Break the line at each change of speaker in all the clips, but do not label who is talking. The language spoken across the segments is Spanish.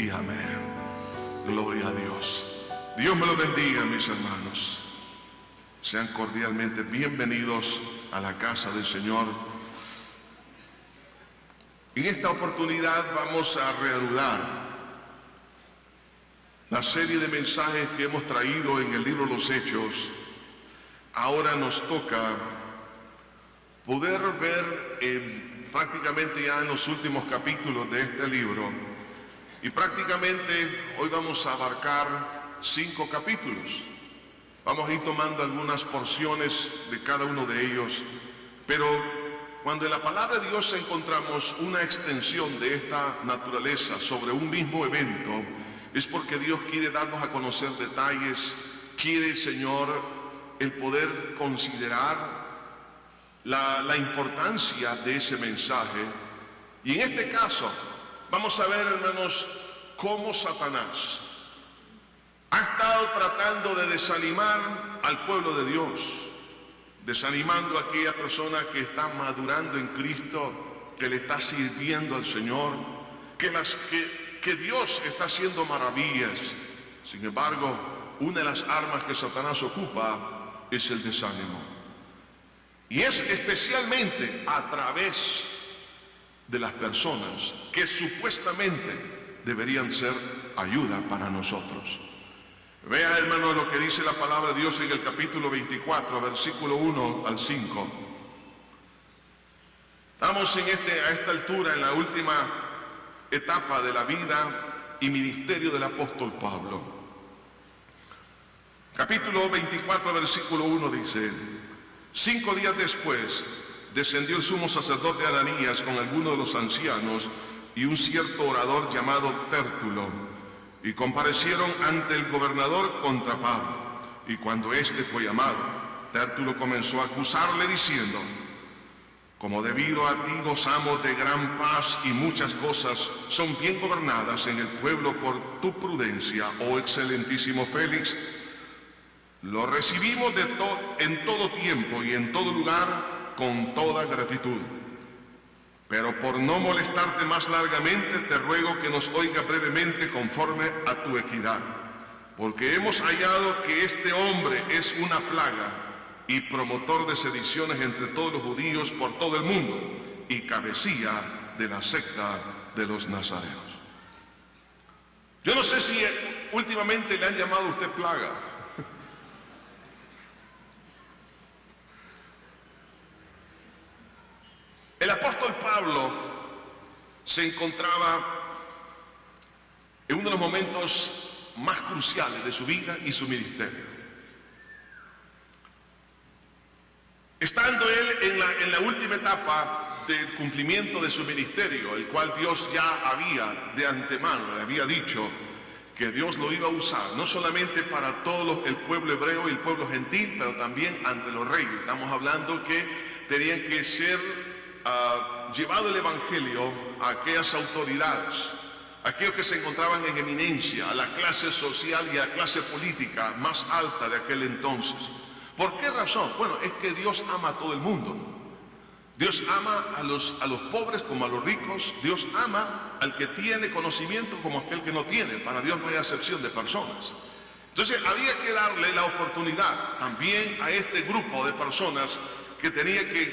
y amén. Gloria a Dios. Dios me lo bendiga, mis hermanos. Sean cordialmente bienvenidos a la casa del Señor. En esta oportunidad vamos a reanudar la serie de mensajes que hemos traído en el libro de los Hechos. Ahora nos toca poder ver prácticamente ya en los últimos capítulos de este libro, y prácticamente hoy vamos a abarcar 5 capítulos. Vamos a ir tomando algunas porciones de cada uno de ellos, pero cuando en la palabra de Dios encontramos una extensión de esta naturaleza sobre un mismo evento, es porque Dios quiere darnos a conocer detalles, quiere, Señor, el poder considerar la importancia de ese mensaje. Y en este caso vamos a ver, hermanos, cómo Satanás ha estado tratando de desanimar al pueblo de Dios, desanimando a aquella persona que está madurando en Cristo, que le está sirviendo al Señor, que Dios está haciendo maravillas. Sin embargo, una de las armas que Satanás ocupa es el desánimo. Y es especialmente a través de las personas que supuestamente deberían ser ayuda para nosotros. Vea, hermano, lo que dice la palabra de Dios en el capítulo 24, versículo 1 al 5. Estamos a esta altura en la última etapa de la vida y ministerio del apóstol Pablo. Capítulo 24, versículo 1 dice: 5 días después descendió el sumo sacerdote Ananías con algunos de los ancianos y un cierto orador llamado Tértulo, y comparecieron ante el gobernador contra Pablo. Y cuando éste fue llamado, Tértulo comenzó a acusarle diciendo: como debido a ti gozamos de gran paz y muchas cosas son bien gobernadas en el pueblo por tu prudencia, oh excelentísimo Félix, lo recibimos en todo tiempo y en todo lugar con toda gratitud. Pero por no molestarte más largamente, te ruego que nos oiga brevemente conforme a tu equidad, porque hemos hallado que este hombre es una plaga y promotor de sediciones entre todos los judíos por todo el mundo, y cabecilla de la secta de los nazarenos. Yo no sé si últimamente le han llamado a usted plaga. El apóstol Pablo se encontraba en uno de los momentos más cruciales de su vida y su ministerio. Estando él en la última etapa del cumplimiento de su ministerio, el cual Dios ya había de antemano, le había dicho que Dios lo iba a usar, no solamente para todo el pueblo hebreo y el pueblo gentil, pero también ante los reyes. Estamos hablando que tenían que ser llevado el evangelio a aquellas autoridades, aquellos que se encontraban en eminencia, a la clase social y a la clase política más alta de aquel entonces. ¿Por qué razón? Bueno, es que Dios ama a todo el mundo. Dios ama a los pobres como a los ricos. Dios ama al que tiene conocimiento como aquel que no tiene. Para Dios no hay acepción de personas. Entonces había que darle la oportunidad también a este grupo de personas que tenía que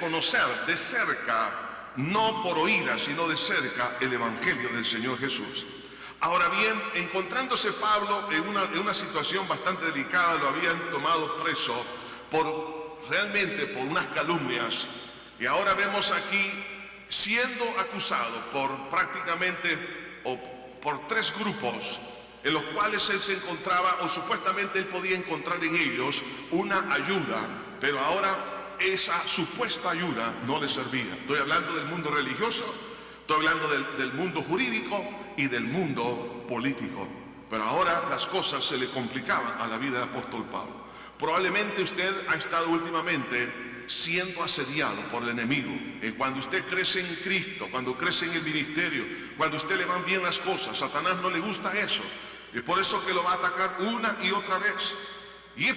conocer de cerca, no por oídas, sino de cerca, el evangelio del Señor Jesús. Ahora bien, encontrándose Pablo en una situación bastante delicada, lo habían tomado preso realmente por unas calumnias, y ahora vemos aquí siendo acusado por 3 grupos en los cuales él se encontraba, o supuestamente él podía encontrar en ellos una ayuda, pero ahora esa supuesta ayuda no le servía. Estoy hablando del mundo religioso, estoy hablando del mundo jurídico y del mundo político. Pero ahora las cosas se le complicaban a la vida del apóstol Pablo. Probablemente usted ha estado últimamente siendo asediado por el enemigo. Cuando usted crece en Cristo, cuando crece en el ministerio, cuando a usted le van bien las cosas, Satanás no le gusta eso. Es por eso que lo va a atacar una y otra vez. Y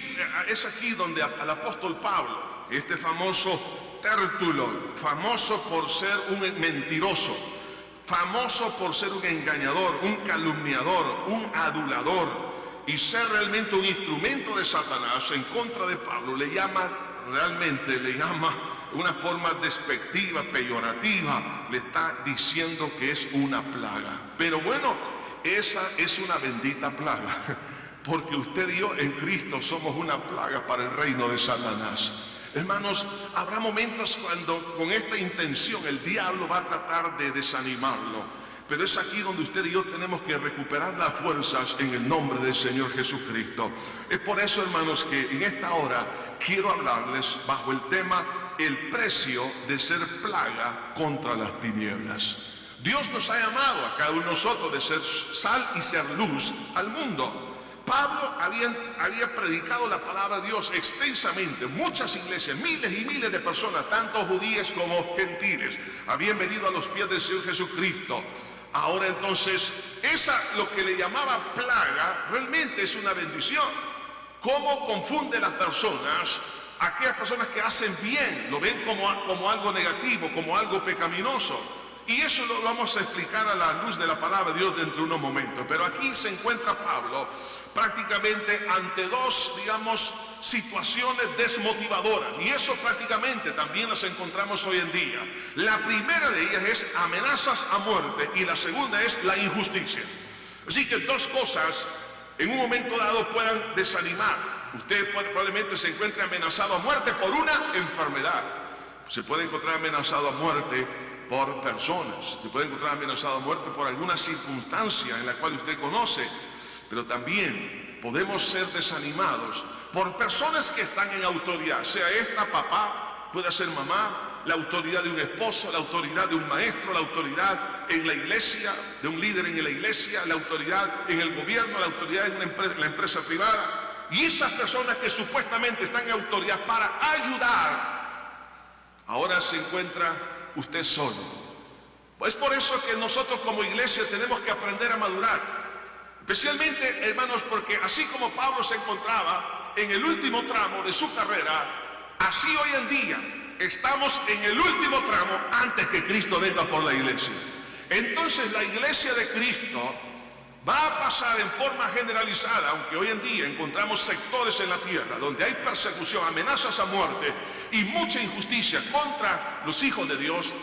es aquí donde al apóstol Pablo, este famoso Tértulo, famoso por ser un mentiroso, famoso por ser un engañador, un calumniador, un adulador y ser realmente un instrumento de Satanás en contra de Pablo, le llama una forma despectiva, peyorativa, le está diciendo que es una plaga. Pero bueno, esa es una bendita plaga, porque usted y yo en Cristo somos una plaga para el reino de Satanás. Hermanos, habrá momentos cuando con esta intención el diablo va a tratar de desanimarlo, pero es aquí donde usted y yo tenemos que recuperar las fuerzas en el nombre del Señor Jesucristo. Es por eso, hermanos, que en esta hora quiero hablarles bajo el tema el precio de ser plaga contra las tinieblas. Dios nos ha llamado a cada uno de nosotros de ser sal y ser luz al mundo. Pablo había predicado la palabra de Dios extensamente. Muchas iglesias, miles y miles de personas, tanto judías como gentiles, habían venido a los pies del Señor Jesucristo. Ahora entonces, lo que le llamaba plaga, realmente es una bendición. ¿Cómo confunde a las personas? Aquellas personas que hacen bien, lo ven como algo negativo, como algo pecaminoso. Y eso lo vamos a explicar a la luz de la palabra de Dios dentro de unos momentos. Pero aquí se encuentra Pablo prácticamente ante dos, situaciones desmotivadoras. Y eso prácticamente también las encontramos hoy en día. La primera de ellas es amenazas a muerte y la segunda es la injusticia. Así que dos cosas en un momento dado puedan desanimar. Usted probablemente se encuentre amenazado a muerte por una enfermedad. Se puede encontrar amenazado a muerte por personas, se puede encontrar amenazado a muerte por alguna circunstancia en la cual usted conoce, pero también podemos ser desanimados por personas que están en autoridad, sea esta papá, puede ser mamá, la autoridad de un esposo, la autoridad de un maestro, la autoridad en la iglesia, de un líder en la iglesia, la autoridad en el gobierno, la autoridad en la empresa privada, y esas personas que supuestamente están en autoridad para ayudar, ahora se encuentra usted solo. Es por eso que nosotros como iglesia tenemos que aprender a madurar, especialmente, hermanos, porque así como Pablo se encontraba en el último tramo de su carrera, así hoy en día estamos en el último tramo antes que Cristo venga por la iglesia. Entonces la iglesia de Cristo va a pasar en forma generalizada, aunque hoy en día encontramos sectores en la tierra donde hay persecución, amenazas a muerte y mucha injusticia contra los hijos de Dios.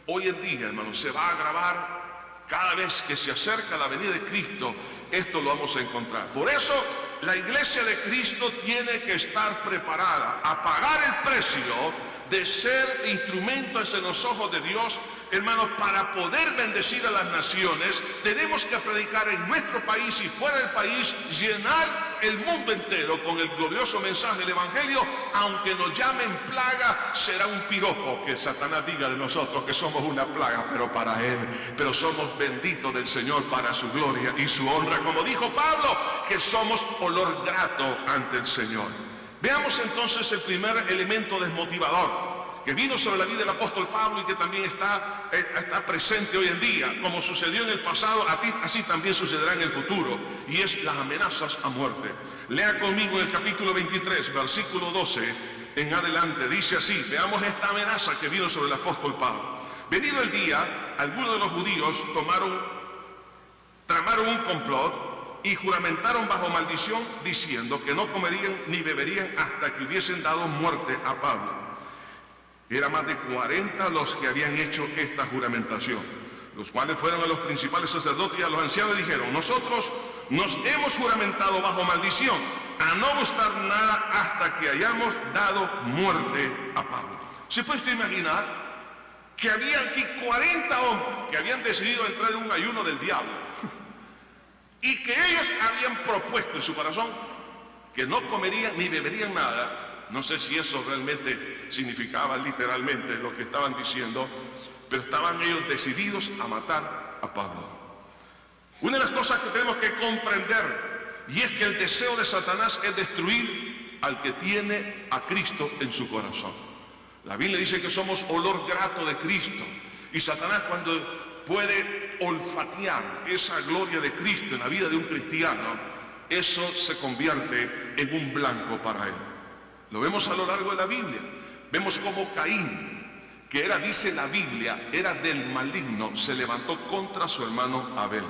Hoy en día, hermanos, se va a agravar cada vez que se acerca la venida de Cristo. Esto lo vamos a encontrar. Por eso la iglesia de Cristo tiene que estar preparada a pagar el precio de ser instrumentos en los ojos de Dios. Hermanos, para poder bendecir a las naciones, tenemos que predicar en nuestro país y fuera del país, llenar el mundo entero con el glorioso mensaje del Evangelio. Aunque nos llamen plaga, será un piropo que Satanás diga de nosotros que somos una plaga, pero para Él, pero somos benditos del Señor para su gloria y su honra, como dijo Pablo, que somos olor grato ante el Señor. Veamos entonces el primer elemento desmotivador que vino sobre la vida del apóstol Pablo y que también está presente hoy en día. Como sucedió en el pasado, así también sucederá en el futuro, y es las amenazas a muerte. Lea conmigo en el capítulo 23, versículo 12 en adelante. Dice así, veamos esta amenaza que vino sobre el apóstol Pablo. Venido el día, algunos de los judíos tramaron un complot y juramentaron bajo maldición, diciendo que no comerían ni beberían hasta que hubiesen dado muerte a Pablo. Eran más de 40 los que habían hecho esta juramentación, los cuales fueron a los principales sacerdotes y a los ancianos y dijeron: nosotros nos hemos juramentado bajo maldición a no gustar nada hasta que hayamos dado muerte a Pablo. ¿Se puede usted imaginar que había aquí 40 hombres que habían decidido entrar en un ayuno del diablo y que ellos habían propuesto en su corazón que no comerían ni beberían nada? No sé si eso realmente significaba literalmente lo que estaban diciendo, pero estaban ellos decididos a matar a Pablo. Una de las cosas que tenemos que comprender, y es que el deseo de Satanás es destruir al que tiene a Cristo en su corazón. La Biblia dice que somos olor grato de Cristo, y Satanás, cuando puede olfatear esa gloria de Cristo en la vida de un cristiano, eso se convierte en un blanco para él. Lo vemos a lo largo de la Biblia. Vemos cómo Caín que era, dice la Biblia, era del maligno, se levantó contra su hermano Abel.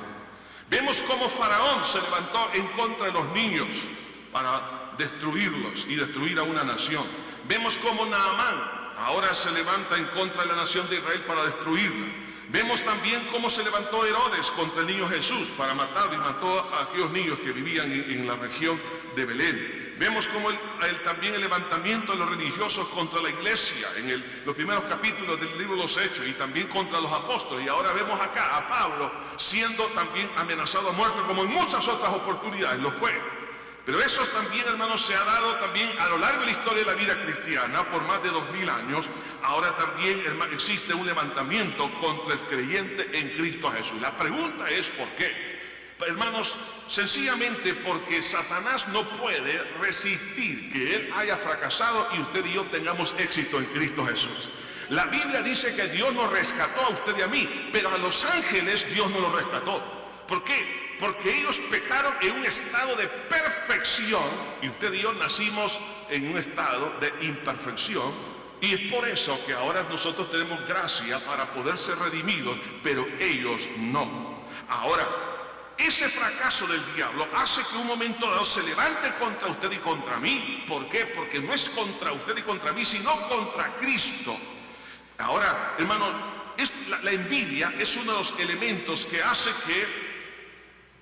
Vemos cómo Faraón se levantó en contra de los niños para destruirlos y destruir a una nación. Vemos cómo Naamán ahora se levanta en contra de la nación de Israel para destruirla. Vemos también cómo se levantó Herodes contra el niño Jesús para matarlo, y mató a aquellos niños que vivían en la región de Belén. Vemos como también el levantamiento de los religiosos contra la iglesia en los primeros capítulos del libro de los Hechos, y también contra los apóstoles. Y ahora vemos acá a Pablo siendo también amenazado a muerte, como en muchas otras oportunidades lo fue. Pero eso también, hermanos, se ha dado también a lo largo de la historia de la vida cristiana por más de 2000 años. Ahora también, hermano, existe un levantamiento contra el creyente en Cristo Jesús. La pregunta es ¿por qué? Hermanos, sencillamente porque Satanás no puede resistir que él haya fracasado y usted y yo tengamos éxito en Cristo Jesús. La Biblia dice que Dios nos rescató a usted y a mí, pero a los ángeles Dios no los rescató. ¿Por qué? Porque ellos pecaron en un estado de perfección y usted y yo nacimos en un estado de imperfección, y es por eso que ahora nosotros tenemos gracia para poder ser redimidos, pero ellos no. Ahora, ese fracaso del diablo hace que un momento dado se levante contra usted y contra mí. ¿Por qué? Porque no es contra usted y contra mí, sino contra Cristo. Ahora, hermano, la envidia es uno de los elementos que hace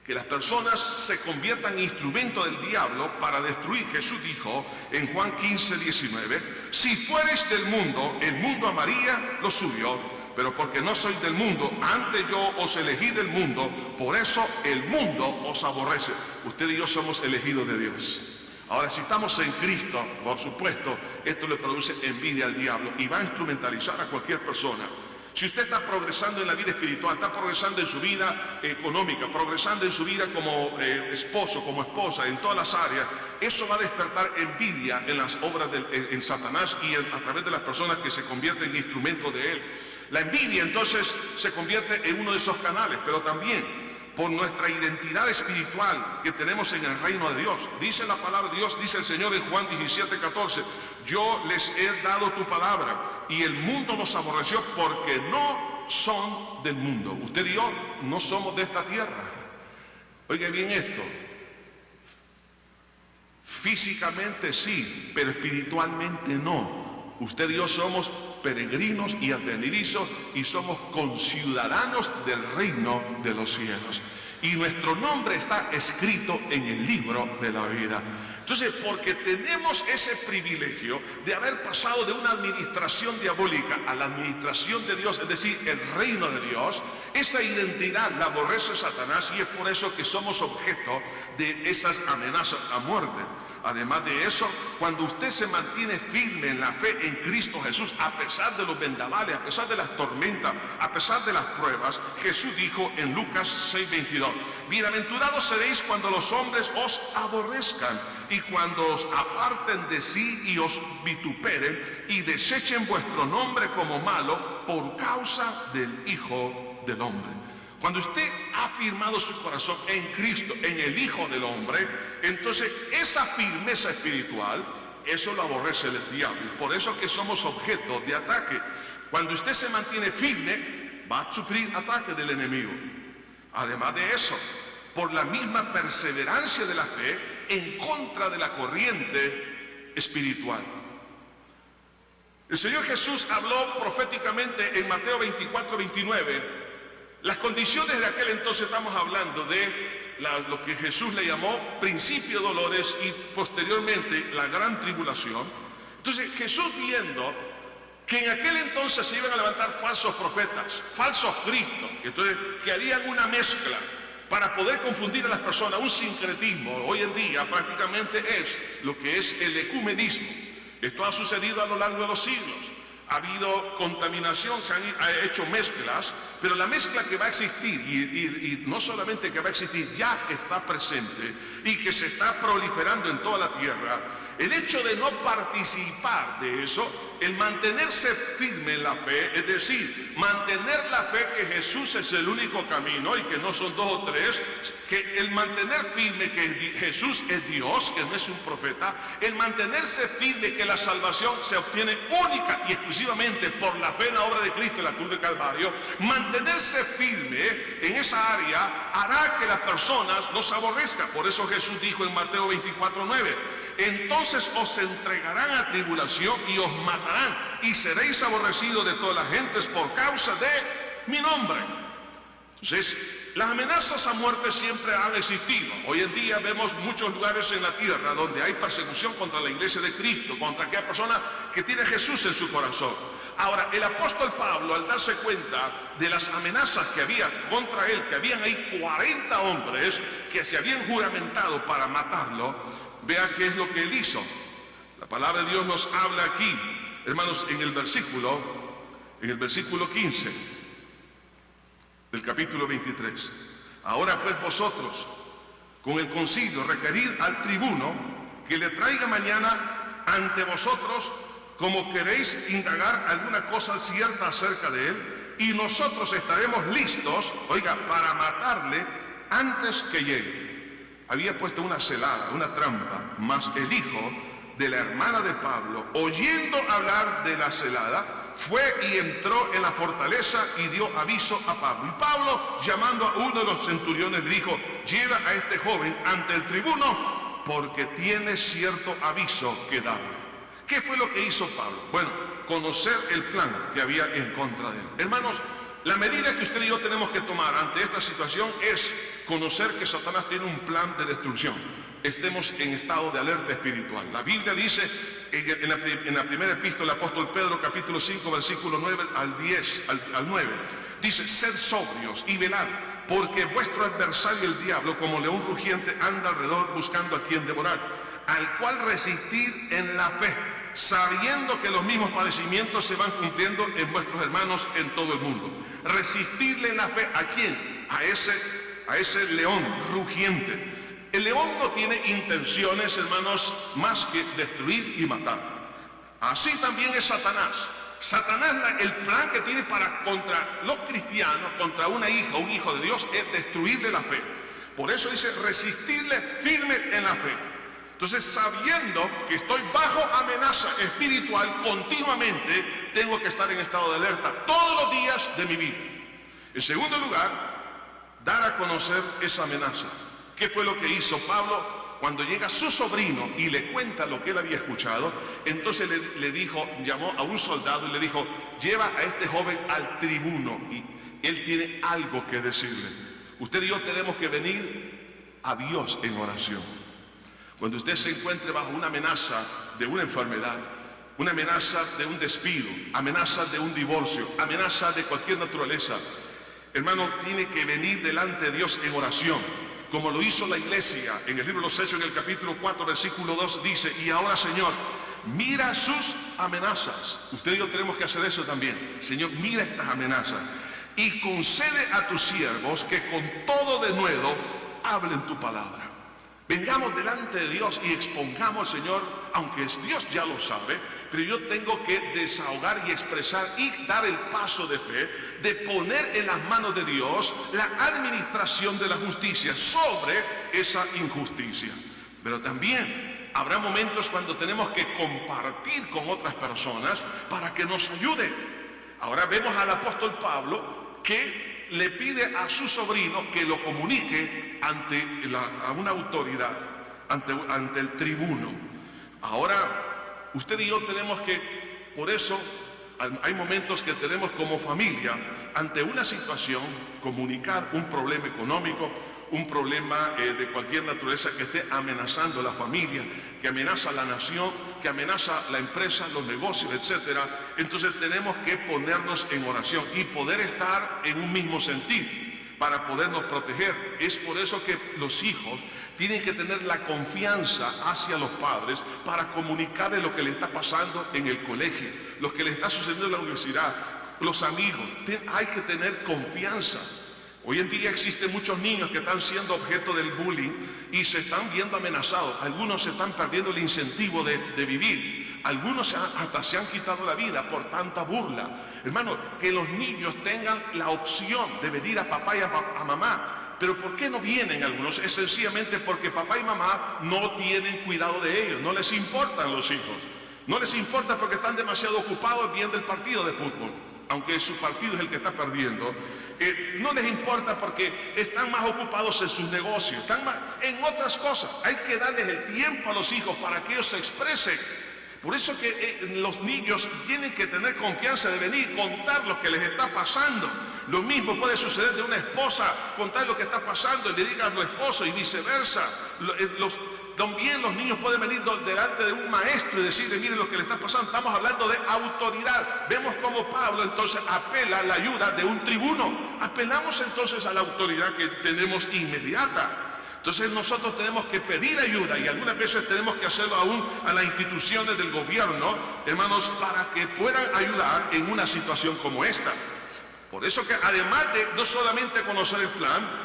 que las personas se conviertan en instrumento del diablo para destruir. Jesús dijo en Juan 15:19, si fueres del mundo, el mundo amaría lo suyo, pero porque no soy del mundo, antes yo os elegí del mundo, por eso el mundo os aborrece. Usted y yo somos elegidos de Dios. Ahora, si estamos en Cristo, por supuesto, esto le produce envidia al diablo y va a instrumentalizar a cualquier persona. Si usted está progresando en la vida espiritual, está progresando en su vida económica, progresando en su vida como esposo, como esposa, en todas las áreas, eso va a despertar envidia en las obras en Satanás y a través de las personas que se convierten en instrumentos de él. La envidia entonces se convierte en uno de esos canales, pero también por nuestra identidad espiritual que tenemos en el reino de Dios. Dice la palabra de Dios, dice el Señor en Juan 17:14, yo les he dado tu palabra y el mundo los aborreció porque no son del mundo. Usted y yo no somos de esta tierra. Oiga bien esto, físicamente sí, pero espiritualmente no. Usted y yo somos peregrinos y advenedizos y somos conciudadanos del reino de los cielos. Y nuestro nombre está escrito en el libro de la vida. Entonces, porque tenemos ese privilegio de haber pasado de una administración diabólica a la administración de Dios, es decir, el reino de Dios, esa identidad la aborrece Satanás y es por eso que somos objeto de esas amenazas a muerte. Además de eso, cuando usted se mantiene firme en la fe en Cristo Jesús, a pesar de los vendavales, a pesar de las tormentas, a pesar de las pruebas, Jesús dijo en Lucas 6:22, bienaventurados seréis cuando los hombres os aborrezcan y cuando os aparten de sí y os vituperen y desechen vuestro nombre como malo por causa del Hijo del Hombre. Cuando usted ha firmado su corazón en Cristo, en el Hijo del Hombre, entonces esa firmeza espiritual, eso lo aborrece el diablo. Y por eso que somos objeto de ataque. Cuando usted se mantiene firme, va a sufrir ataques del enemigo. Además de eso, por la misma perseverancia de la fe en contra de la corriente espiritual. El Señor Jesús habló proféticamente en Mateo 24:29. Las condiciones de aquel entonces, estamos hablando de lo que Jesús le llamó principio de dolores y posteriormente la gran tribulación. Entonces Jesús, viendo que en aquel entonces se iban a levantar falsos profetas, falsos cristos, entonces que harían una mezcla para poder confundir a las personas, un sincretismo. Hoy en día prácticamente es lo que es el ecumenismo. Esto ha sucedido a lo largo de los siglos. Ha habido contaminación, se han hecho mezclas, Pero la mezcla que va a existir, y no solamente que va a existir, ya está presente y que se está proliferando en toda la tierra. El hecho de no participar de eso, el mantenerse firme en la fe, es decir, mantener la fe que Jesús es el único camino y que no son dos o tres, que el mantener firme que Jesús es Dios, que no es un profeta, el mantenerse firme que la salvación se obtiene única y exclusivamente por la fe en la obra de Cristo en la cruz del Calvario, mantenerse firme en esa área hará que las personas nos aborrezcan. Por eso Jesús dijo en Mateo 24:9, entonces os entregarán a tribulación y os matarán y seréis aborrecidos de todas las gentes por causa de mi nombre. Entonces, las amenazas a muerte siempre han existido. Hoy en día vemos muchos lugares en la tierra donde hay persecución contra la iglesia de Cristo, contra aquella persona que tiene a Jesús en su corazón. Ahora, el apóstol Pablo, al darse cuenta de las amenazas que había contra él, que habían ahí 40 hombres que se habían juramentado para matarlo, vea qué es lo que él hizo. La palabra de Dios nos habla aquí, hermanos, en el versículo 15 del capítulo 23. Ahora pues vosotros, con el concilio, requerid al tribuno que le traiga mañana ante vosotros, como queréis indagar alguna cosa cierta acerca de él, y nosotros estaremos listos, oiga, para matarle antes que llegue. Había puesto una celada, una trampa, mas el hijo de la hermana de Pablo, oyendo hablar de la celada, fue y entró en la fortaleza y dio aviso a Pablo. Y Pablo, llamando a uno de los centuriones, le dijo, lleva a este joven ante el tribuno, porque tiene cierto aviso que darle. ¿Qué fue lo que hizo Pablo? Bueno, conocer el plan que había en contra de él. Hermanos, la medida que usted y yo tenemos que tomar ante esta situación es conocer que Satanás tiene un plan de destrucción. Estemos en estado de alerta espiritual. La Biblia dice en la primera epístola del apóstol Pedro, capítulo 5, versículo 9 al 9, dice, sed sobrios y velad, porque vuestro adversario el diablo, como león rugiente, anda alrededor buscando a quien devorar, al cual resistir en la fe, sabiendo que los mismos padecimientos se van cumpliendo en vuestros hermanos en todo el mundo. Resistirle en la fe, ¿a quién? A ese león rugiente. El león no tiene intenciones, hermanos, más que destruir y matar. Así también es Satanás. Satanás, el plan que tiene contra los cristianos, contra una hija, un hijo de Dios, es destruirle la fe. Por eso dice, resistirle firme en la fe. Entonces, sabiendo que estoy bajo amenaza espiritual continuamente, tengo que estar en estado de alerta todos los días de mi vida. En segundo lugar, dar a conocer esa amenaza. ¿Qué fue lo que hizo Pablo? Cuando llega su sobrino y le cuenta lo que él había escuchado, entonces le dijo, llamó a un soldado y le dijo, lleva a este joven al tribuno y él tiene algo que decirle. Usted y yo tenemos que venir a Dios en oración. Cuando usted se encuentre bajo una amenaza de una enfermedad, una amenaza de un despido, amenaza de un divorcio, amenaza de cualquier naturaleza, hermano, tiene que venir delante de Dios en oración. Como lo hizo la iglesia en el libro de los Hechos, en el capítulo 4, versículo 2, dice, y ahora, Señor, mira sus amenazas. Usted y yo tenemos que hacer eso también. Señor, mira estas amenazas y concede a tus siervos que con todo denuedo hablen tu palabra. Vengamos delante de Dios y expongamos, Señor, aunque Dios ya lo sabe, pero yo tengo que desahogar y expresar y dar el paso de fe, de poner en las manos de Dios la administración de la justicia sobre esa injusticia. Pero también habrá momentos cuando tenemos que compartir con otras personas para que nos ayude. Ahora vemos al apóstol Pablo que le pide a su sobrino que lo comunique a una autoridad, ante el tribuno. Ahora, usted y yo tenemos que, por eso, hay momentos que tenemos como familia, ante una situación, comunicar un problema económico, un problema de cualquier naturaleza que esté amenazando a la familia, que amenaza a la nación, que amenaza a la empresa, los negocios, etc. Entonces tenemos que ponernos en oración y poder estar en un mismo sentido para podernos proteger. Es por eso que los hijos tienen que tener la confianza hacia los padres para comunicarles lo que le está pasando en el colegio, lo que le está sucediendo en la universidad, los amigos. Hay que tener confianza. Hoy en día existen muchos niños que están siendo objeto del bullying y se están viendo amenazados. Algunos se están perdiendo el incentivo de vivir. Algunos hasta se han quitado la vida por tanta burla. Hermano, que los niños tengan la opción de venir a papá y a mamá. Pero ¿por qué no vienen algunos? Es sencillamente porque papá y mamá no tienen cuidado de ellos. No les importan los hijos. No les importa porque están demasiado ocupados viendo el partido de fútbol. Aunque su partido es el que está perdiendo. No les importa porque están más ocupados en sus negocios, están más en otras cosas. Hay que darles el tiempo a los hijos para que ellos se expresen. Por eso que los niños tienen que tener confianza de venir y contar lo que les está pasando. Lo mismo puede suceder de una esposa, contar lo que está pasando y le diga a su esposo y viceversa. También los niños pueden venir delante de un maestro y decirle, miren lo que le está pasando. Estamos hablando de autoridad. Vemos cómo Pablo entonces apela a la ayuda de un tribuno. Apelamos entonces a la autoridad que tenemos inmediata. Entonces nosotros tenemos que pedir ayuda y algunas veces tenemos que hacerlo aún a las instituciones del gobierno, hermanos, para que puedan ayudar en una situación como esta. Por eso que además de no solamente conocer el plan,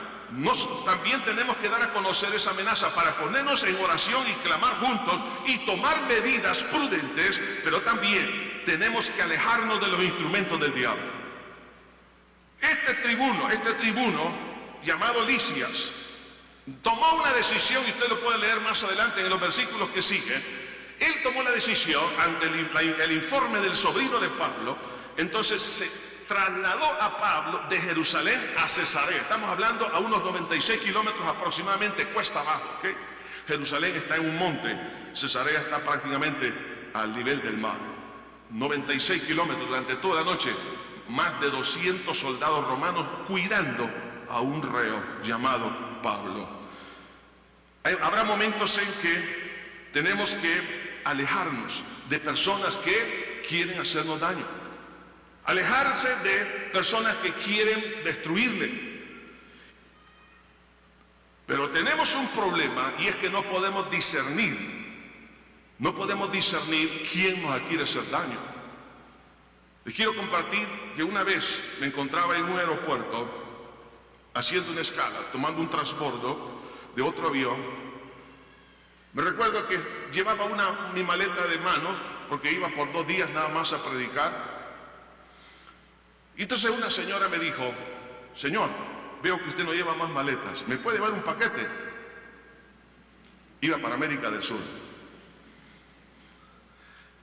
también tenemos que dar a conocer esa amenaza para ponernos en oración y clamar juntos y tomar medidas prudentes, pero también tenemos que alejarnos de los instrumentos del diablo. Este tribuno llamado Lisias tomó una decisión, y usted lo puede leer más adelante en los versículos que siguen. Él tomó la decisión ante el informe del sobrino de Pablo. Entonces se trasladó a Pablo de Jerusalén a Cesarea. Estamos hablando a unos 96 kilómetros aproximadamente cuesta abajo, ¿okay? Jerusalén está en un monte, Cesarea está prácticamente al nivel del mar. 96 kilómetros durante toda la noche, más de 200 soldados romanos cuidando a un reo llamado Pablo. Habrá momentos en que tenemos que alejarnos de personas que quieren hacernos daño. Alejarse de personas que quieren destruirle. Pero tenemos un problema y es que no podemos discernir. No podemos discernir quién nos quiere hacer daño. Les quiero compartir que una vez me encontraba en un aeropuerto haciendo una escala, tomando un transbordo de otro avión. Me recuerdo que llevaba mi maleta de mano porque iba por 2 días nada más a predicar. Y entonces una señora me dijo, señor, veo que usted no lleva más maletas, ¿me puede llevar un paquete? Iba para América del Sur.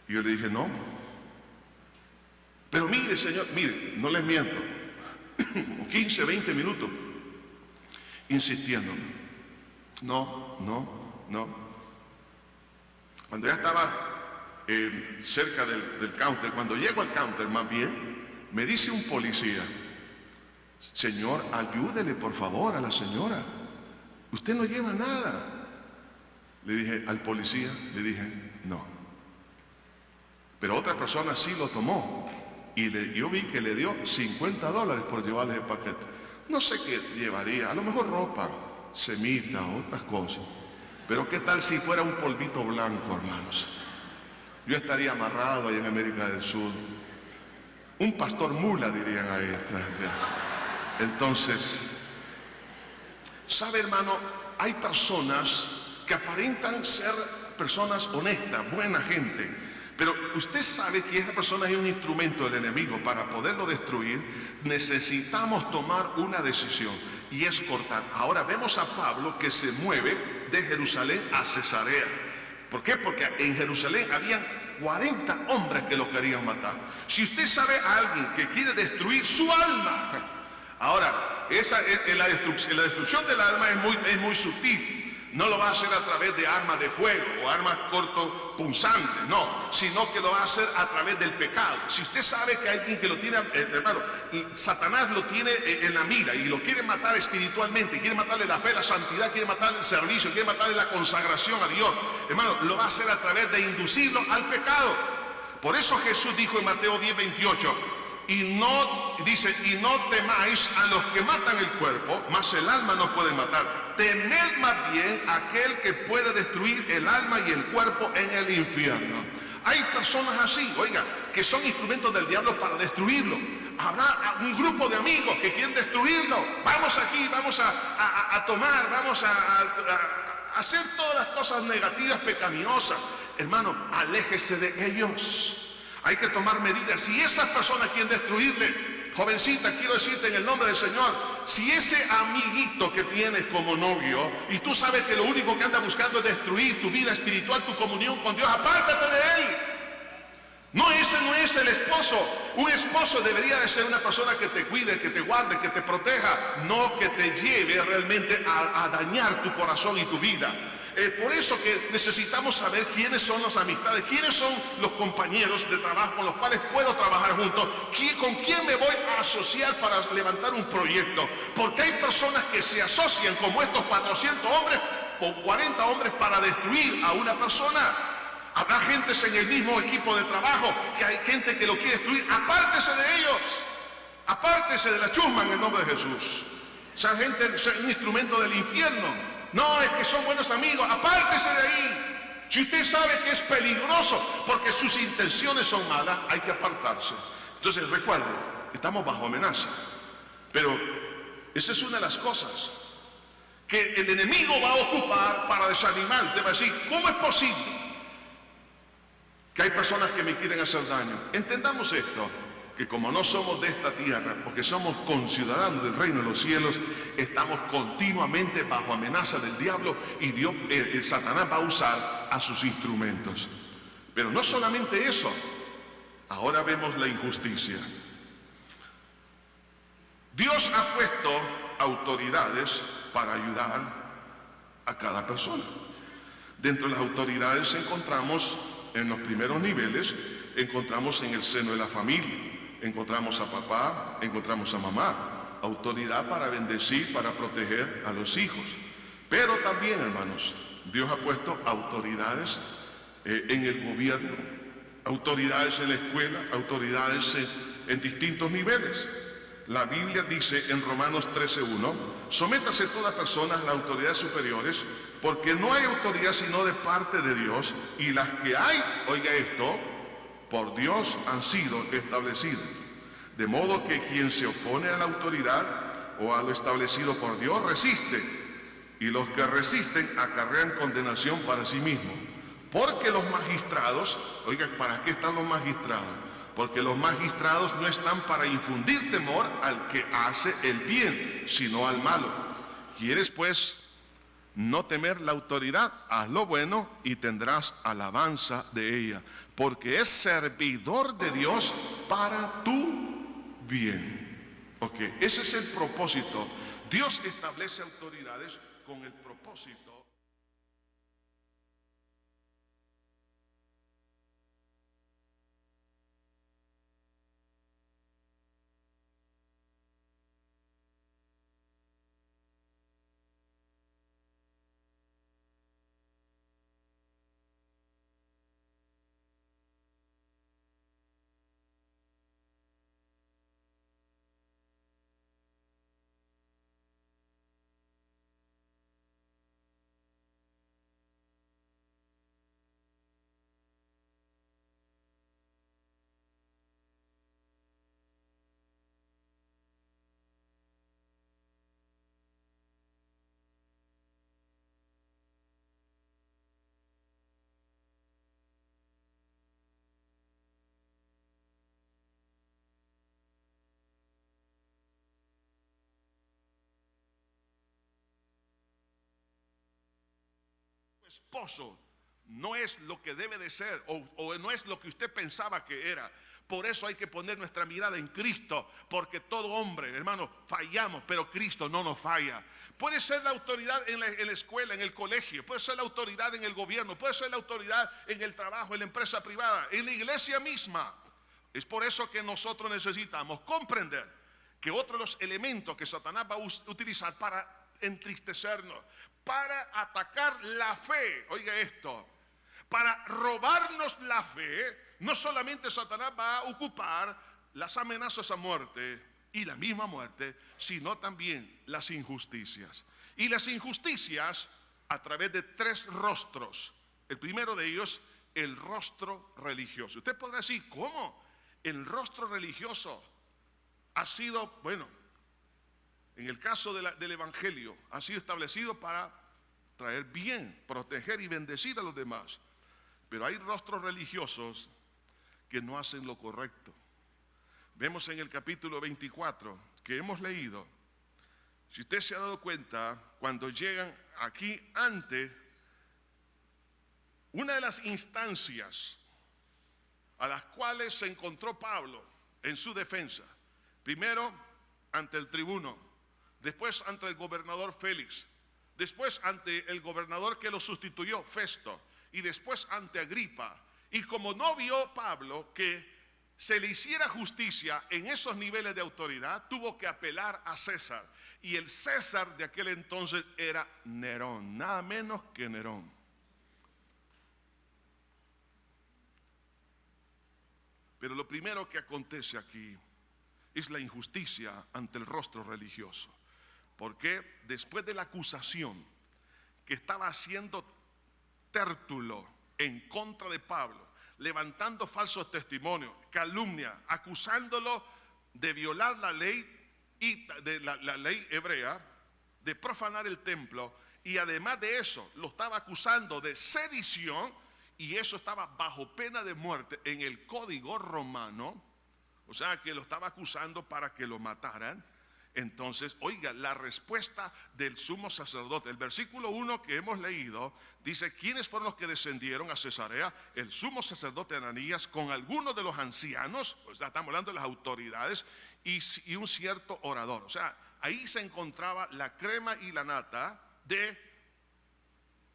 Y yo le dije, no. Pero mire, señor, mire, no les miento, 15, 20 minutos, insistiendo. No. Cuando ya estaba cerca del counter, cuando llego al counter más bien, me dice un policía, señor, ayúdele por favor a la señora, usted no lleva nada. Le dije al policía, no. Pero otra persona sí lo tomó y yo vi que le dio $50 por llevarle el paquete. No sé qué llevaría, a lo mejor ropa, semita, otras cosas. Pero qué tal si fuera un polvito blanco, hermanos. Yo estaría amarrado ahí en América del Sur. Un pastor mula, dirían a esta. Entonces, ¿sabe, hermano? Hay personas que aparentan ser personas honestas, buena gente, pero usted sabe que esa persona es un instrumento del enemigo. Para poderlo destruir, necesitamos tomar una decisión y es cortar. Ahora vemos a Pablo que se mueve de Jerusalén a Cesarea. ¿Por qué? Porque en Jerusalén habían 40 hombres que lo querían matar. Si usted sabe a alguien que quiere destruir su alma, ahora, la destrucción del alma es muy sutil. No lo va a hacer a través de armas de fuego o armas cortopunzantes, no, sino que lo va a hacer a través del pecado. Si usted sabe que hay alguien que lo tiene, hermano, Satanás lo tiene en la mira y lo quiere matar espiritualmente, quiere matarle la fe, la santidad, quiere matarle el servicio, quiere matarle la consagración a Dios, hermano, lo va a hacer a través de inducirlo al pecado. Por eso Jesús dijo en Mateo 10:28, y no temáis a los que matan el cuerpo, mas el alma no pueden matar. Temed más bien a aquel que puede destruir el alma y el cuerpo en el infierno. Hay personas así, oiga, que son instrumentos del diablo para destruirlo. Habrá un grupo de amigos que quieren destruirlo. Vamos aquí, vamos a tomar, vamos a hacer todas las cosas negativas, pecaminosas. Hermano, aléjese de ellos. Hay que tomar medidas. Si esas personas quieren destruirle, jovencita, quiero decirte en el nombre del Señor, si ese amiguito que tienes como novio y tú sabes que lo único que anda buscando es destruir tu vida espiritual, tu comunión con Dios, apártate de él. No, ese no es el esposo. Un esposo debería de ser una persona que te cuide, que te guarde, que te proteja, no que te lleve realmente a dañar tu corazón y tu vida. Por eso que necesitamos saber quiénes son las amistades, quiénes son los compañeros de trabajo con los cuales puedo trabajar juntos, con quién me voy a asociar para levantar un proyecto. Porque hay personas que se asocian como estos 400 hombres o 40 hombres para destruir a una persona. Habrá gentes en el mismo equipo de trabajo que hay gente que lo quiere destruir. Apártese de ellos. Apártese de la chusma en el nombre de Jesús. Esa gente es un instrumento del infierno. No, es que son buenos amigos. Apártese de ahí. Si usted sabe que es peligroso porque sus intenciones son malas, hay que apartarse. Entonces recuerde, estamos bajo amenaza. Pero esa es una de las cosas que el enemigo va a ocupar para desanimar. Te va a decir, ¿cómo es posible que hay personas que me quieren hacer daño? Entendamos esto, que como no somos de esta tierra, porque somos conciudadanos del reino de los cielos, estamos continuamente bajo amenaza del diablo y Dios, Satanás va a usar a sus instrumentos. Pero no solamente eso, ahora vemos la injusticia. Dios ha puesto autoridades para ayudar a cada persona. Dentro de las autoridades encontramos en los primeros niveles, encontramos en el seno de la familia, encontramos a papá, encontramos a mamá, autoridad para bendecir, para proteger a los hijos. Pero también, hermanos, Dios ha puesto autoridades en el gobierno, autoridades en la escuela, autoridades en distintos niveles. La Biblia dice en Romanos 13:1, sométase toda persona a las autoridades superiores, porque no hay autoridad sino de parte de Dios, y las que hay, oiga esto, por Dios han sido establecidas. De modo que quien se opone a la autoridad o a lo establecido por Dios resiste, y los que resisten acarrean condenación para sí mismos. Porque los magistrados, oiga, ¿para qué están los magistrados? Porque los magistrados no están para infundir temor al que hace el bien, sino al malo. ¿Quieres pues no temer la autoridad? Haz lo bueno y tendrás alabanza de ella, porque es servidor de Dios para tu bien. Ok, ese es el propósito. Dios establece autoridades con el propósito. Esposo no es lo que debe de ser o no es lo que usted pensaba que era. Por eso hay que poner nuestra mirada en Cristo, porque todo hombre, hermano, fallamos, pero Cristo no nos falla. Puede ser la autoridad en la escuela, en el colegio, puede ser la autoridad en el gobierno, puede ser la autoridad en el trabajo, en la empresa privada, en la iglesia misma. Es por eso que nosotros necesitamos comprender que otro de los elementos que Satanás va a utilizar para entristecernos, para atacar la fe, oiga esto, para robarnos la fe, no solamente Satanás va a ocupar las amenazas a muerte y la misma muerte, sino también las injusticias. Y las injusticias a través de tres rostros. El primero de ellos el rostro religioso. Usted podrá decir, ¿cómo? El rostro religioso ha sido, bueno, en el caso del Evangelio, ha sido establecido para traer bien, proteger y bendecir a los demás. Pero hay rostros religiosos que no hacen lo correcto. Vemos en el capítulo 24 que hemos leído, si usted se ha dado cuenta, cuando llegan aquí ante una de las instancias a las cuales se encontró Pablo en su defensa, primero ante el tribuno, después ante el gobernador Félix, después ante el gobernador que lo sustituyó, Festo, y después ante Agripa. Y como no vio Pablo que se le hiciera justicia en esos niveles de autoridad, tuvo que apelar a César. Y el César de aquel entonces era Nerón, nada menos que Nerón. Pero lo primero que acontece aquí es la injusticia ante el rostro religioso. Porque después de la acusación que estaba haciendo Tértulo en contra de Pablo, levantando falsos testimonios, calumnia, acusándolo de violar la ley y de la ley hebrea, de profanar el templo, y además de eso lo estaba acusando de sedición, y eso estaba bajo pena de muerte en el código romano, o sea que lo estaba acusando para que lo mataran. Entonces, oiga, la respuesta del sumo sacerdote, el versículo 1 que hemos leído, dice, ¿quiénes fueron los que descendieron a Cesarea? El sumo sacerdote Ananías con algunos de los ancianos, o sea, estamos hablando de las autoridades, y un cierto orador. O sea, ahí se encontraba la crema y la nata de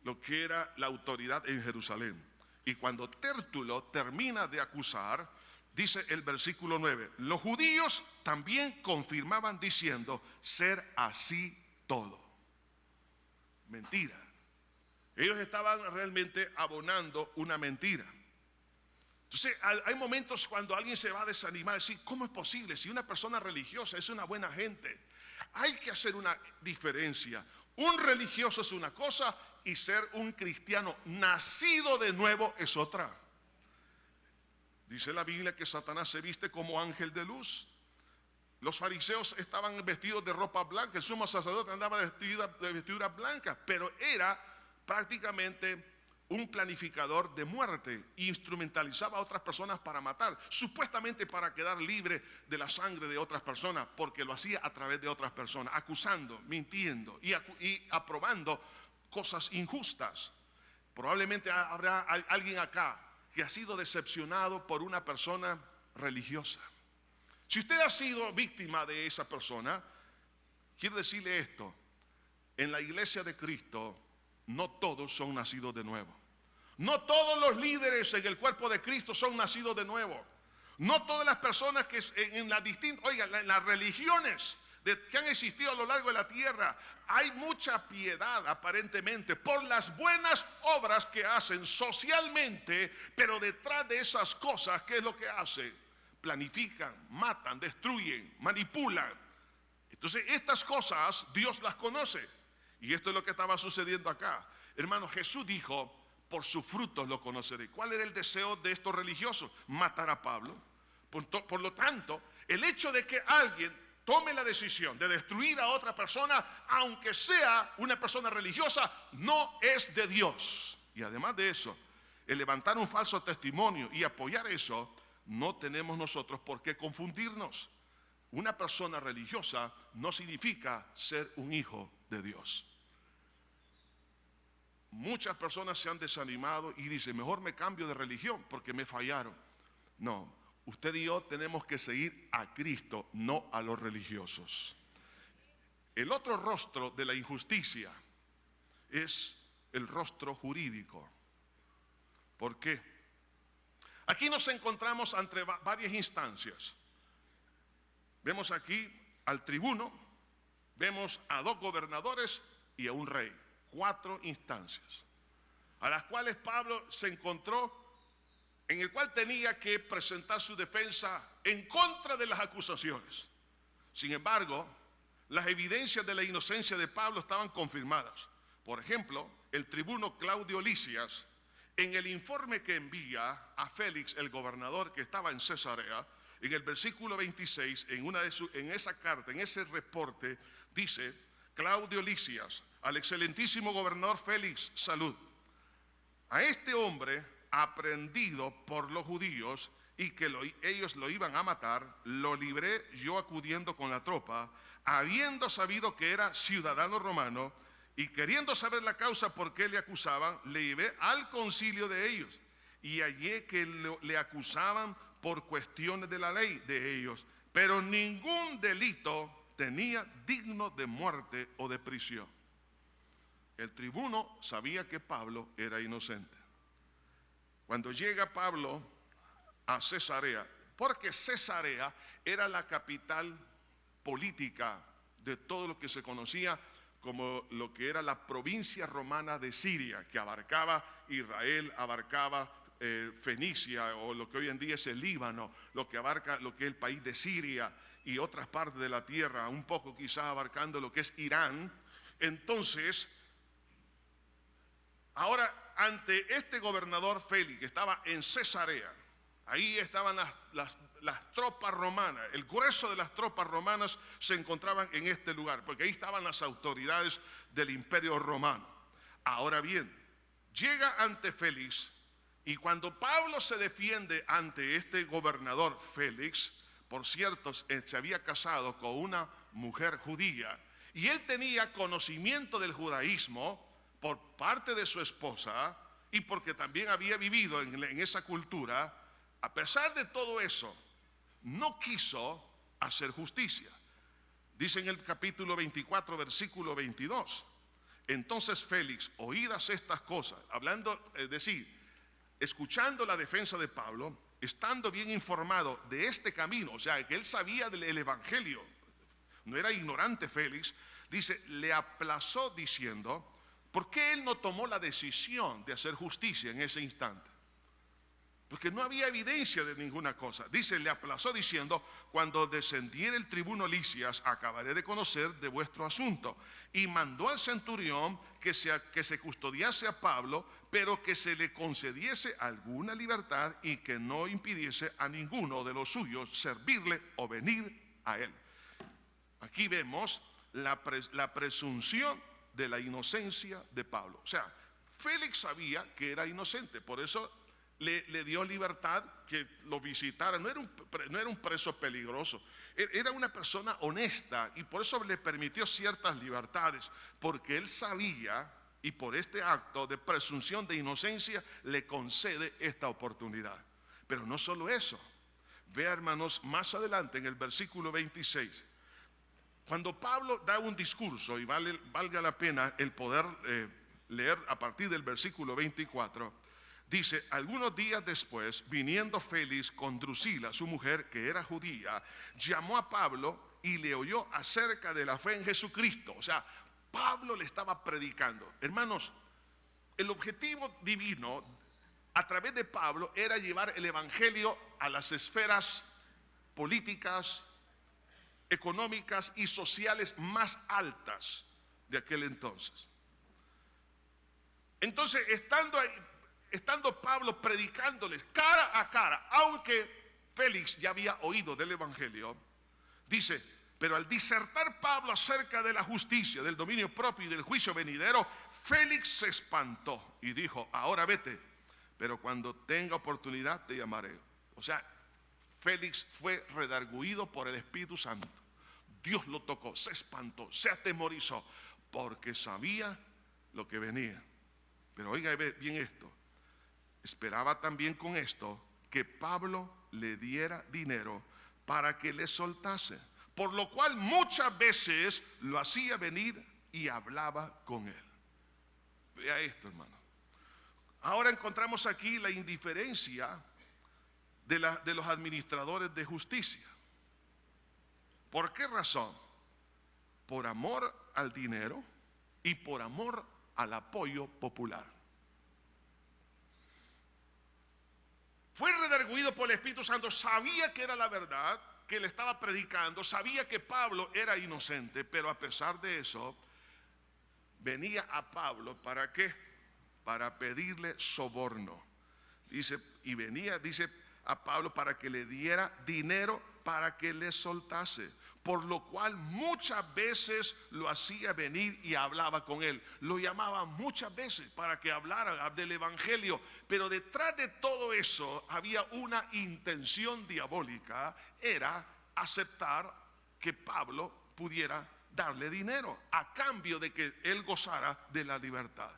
lo que era la autoridad en Jerusalén. Y cuando Tértulo termina de acusar, dice el versículo 9, los judíos también confirmaban diciendo ser así todo. Mentira. Ellos estaban realmente abonando una mentira. Entonces hay momentos cuando alguien se va a desanimar, decir, ¿cómo es posible? Si una persona religiosa es una buena gente. Hay que hacer una diferencia. Un religioso es una cosa y ser un cristiano nacido de nuevo es otra. Dice la Biblia que Satanás se viste como ángel de luz. Los fariseos estaban vestidos de ropa blanca, el sumo sacerdote andaba de vestidura blanca, pero era prácticamente un planificador de muerte, instrumentalizaba a otras personas para matar, supuestamente para quedar libre de la sangre de otras personas, porque lo hacía a través de otras personas, acusando, mintiendo y aprobando cosas injustas. Probablemente habrá alguien acá que ha sido decepcionado por una persona religiosa. Si usted ha sido víctima de esa persona, quiero decirle esto: en la iglesia de Cristo no todos son nacidos de nuevo. No todos los líderes en el cuerpo de Cristo son nacidos de nuevo. No todas las personas que en las distintas, oigan, en las religiones que han existido a lo largo de la tierra, hay mucha piedad aparentemente por las buenas obras que hacen socialmente, pero detrás de esas cosas, ¿qué es lo que hacen? Planifican, matan, destruyen, manipulan. Entonces estas cosas Dios las conoce, y esto es lo que estaba sucediendo acá. Hermano, Jesús dijo, por sus frutos lo conoceré. ¿Cuál era el deseo de estos religiosos? Matar a Pablo. Por lo tanto, el hecho de que alguien tome la decisión de destruir a otra persona, aunque sea una persona religiosa, no es de Dios. Y además de eso, el levantar un falso testimonio y apoyar eso, no tenemos nosotros por qué confundirnos. Una persona religiosa no significa ser un hijo de Dios. Muchas personas se han desanimado y dicen, mejor me cambio de religión porque me fallaron. No, usted y yo tenemos que seguir a Cristo, no a los religiosos. El otro rostro de la injusticia es el rostro jurídico. ¿Por qué? Aquí nos encontramos ante varias instancias. Vemos aquí al tribuno, vemos a 2 gobernadores y a un rey. 4 instancias a las cuales Pablo se encontró, en el cual tenía que presentar su defensa en contra de las acusaciones. Sin embargo, las evidencias de la inocencia de Pablo estaban confirmadas. Por ejemplo, el tribuno Claudio Lisias en el informe que envía a Félix, el gobernador que estaba en Cesarea, en el versículo 26, en esa carta, en ese reporte, dice: Claudio Lisias, al excelentísimo gobernador Félix, salud. A este hombre, aprendido por los judíos y que ellos lo iban a matar, lo libré yo acudiendo con la tropa, habiendo sabido que era ciudadano romano, y queriendo saber la causa por qué le acusaban, le llevé al concilio de ellos y hallé que le acusaban por cuestiones de la ley de ellos, pero ningún delito tenía digno de muerte o de prisión. El tribuno sabía que Pablo era inocente. Cuando llega Pablo a Cesarea, porque Cesarea era la capital política de todo lo que se conocía como lo que era la provincia romana de Siria, que abarcaba Israel, abarcaba Fenicia, o lo que hoy en día es el Líbano, lo que abarca lo que es el país de Siria y otras partes de la tierra, un poco quizás abarcando lo que es Irán. Entonces, ahora ante este gobernador Félix, que estaba en Cesarea, ahí estaban las tropas romanas, el grueso de las tropas romanas se encontraban en este lugar, porque ahí estaban las autoridades del imperio romano. Ahora bien, llega ante Félix, y cuando Pablo se defiende ante este gobernador Félix, por cierto, se había casado con una mujer judía, y él tenía conocimiento del judaísmo por parte de su esposa, y porque también había vivido en esa cultura. A pesar de todo eso, no quiso hacer justicia. Dice en el capítulo 24, versículo 22: entonces Félix, oídas estas cosas, hablando, es decir, escuchando la defensa de Pablo, estando bien informado de este camino, o sea, que él sabía del evangelio, no era ignorante Félix, dice, le aplazó diciendo: ¿por qué él no tomó la decisión de hacer justicia en ese instante? Porque no había evidencia de ninguna cosa. Dice, le aplazó diciendo: cuando descendiera el tribuno Lisias, acabaré de conocer de vuestro asunto. Y mandó al centurión que se custodiase a Pablo, pero que se le concediese alguna libertad y que no impidiese a ninguno de los suyos servirle o venir a él. Aquí vemos la presunción de la inocencia de Pablo. O sea, Félix sabía que era inocente, por eso le dio libertad, que lo visitara. No era un preso peligroso, era una persona honesta, y por eso le permitió ciertas libertades, porque él sabía, y por este acto de presunción de inocencia le concede esta oportunidad. Pero no solo eso, vea, hermanos, más adelante en el versículo 26, cuando Pablo da un discurso, y valga la pena el poder leer a partir del versículo 24, dice: algunos días después, viniendo Félix con Drusila, su mujer, que era judía, llamó a Pablo y le oyó acerca de la fe en Jesucristo. O sea, Pablo le estaba predicando. Hermanos, el objetivo divino a través de Pablo era llevar el evangelio a las esferas políticas, económicas y sociales más altas de aquel entonces. Entonces, estando Pablo predicándoles cara a cara, aunque Félix ya había oído del evangelio, dice: pero al disertar Pablo acerca de la justicia, del dominio propio y del juicio venidero, Félix se espantó y dijo: ahora vete, pero cuando tenga oportunidad te llamaré. O sea, Félix fue redargüido por el Espíritu Santo. Dios lo tocó, se espantó, se atemorizó, porque sabía lo que venía. Pero oiga bien esto: esperaba también con esto que Pablo le diera dinero para que le soltase, por lo cual muchas veces lo hacía venir y hablaba con él. Vea esto, hermano. Ahora encontramos aquí la indiferencia de los administradores de justicia. ¿Por qué razón? Por amor al dinero y por amor al apoyo popular. Fue redargüido por el Espíritu Santo, sabía que era la verdad que le estaba predicando, sabía que Pablo era inocente, pero a pesar de eso, venía a Pablo, ¿para qué? para pedirle soborno. Dice, y venía, dice a Pablo, para que le diera dinero para que le soltase, por lo cual muchas veces lo hacía venir y hablaba con él. Lo llamaba muchas veces para que hablara del evangelio, pero detrás de todo eso había una intención diabólica, era aceptar que Pablo pudiera darle dinero a cambio de que él gozara de la libertad.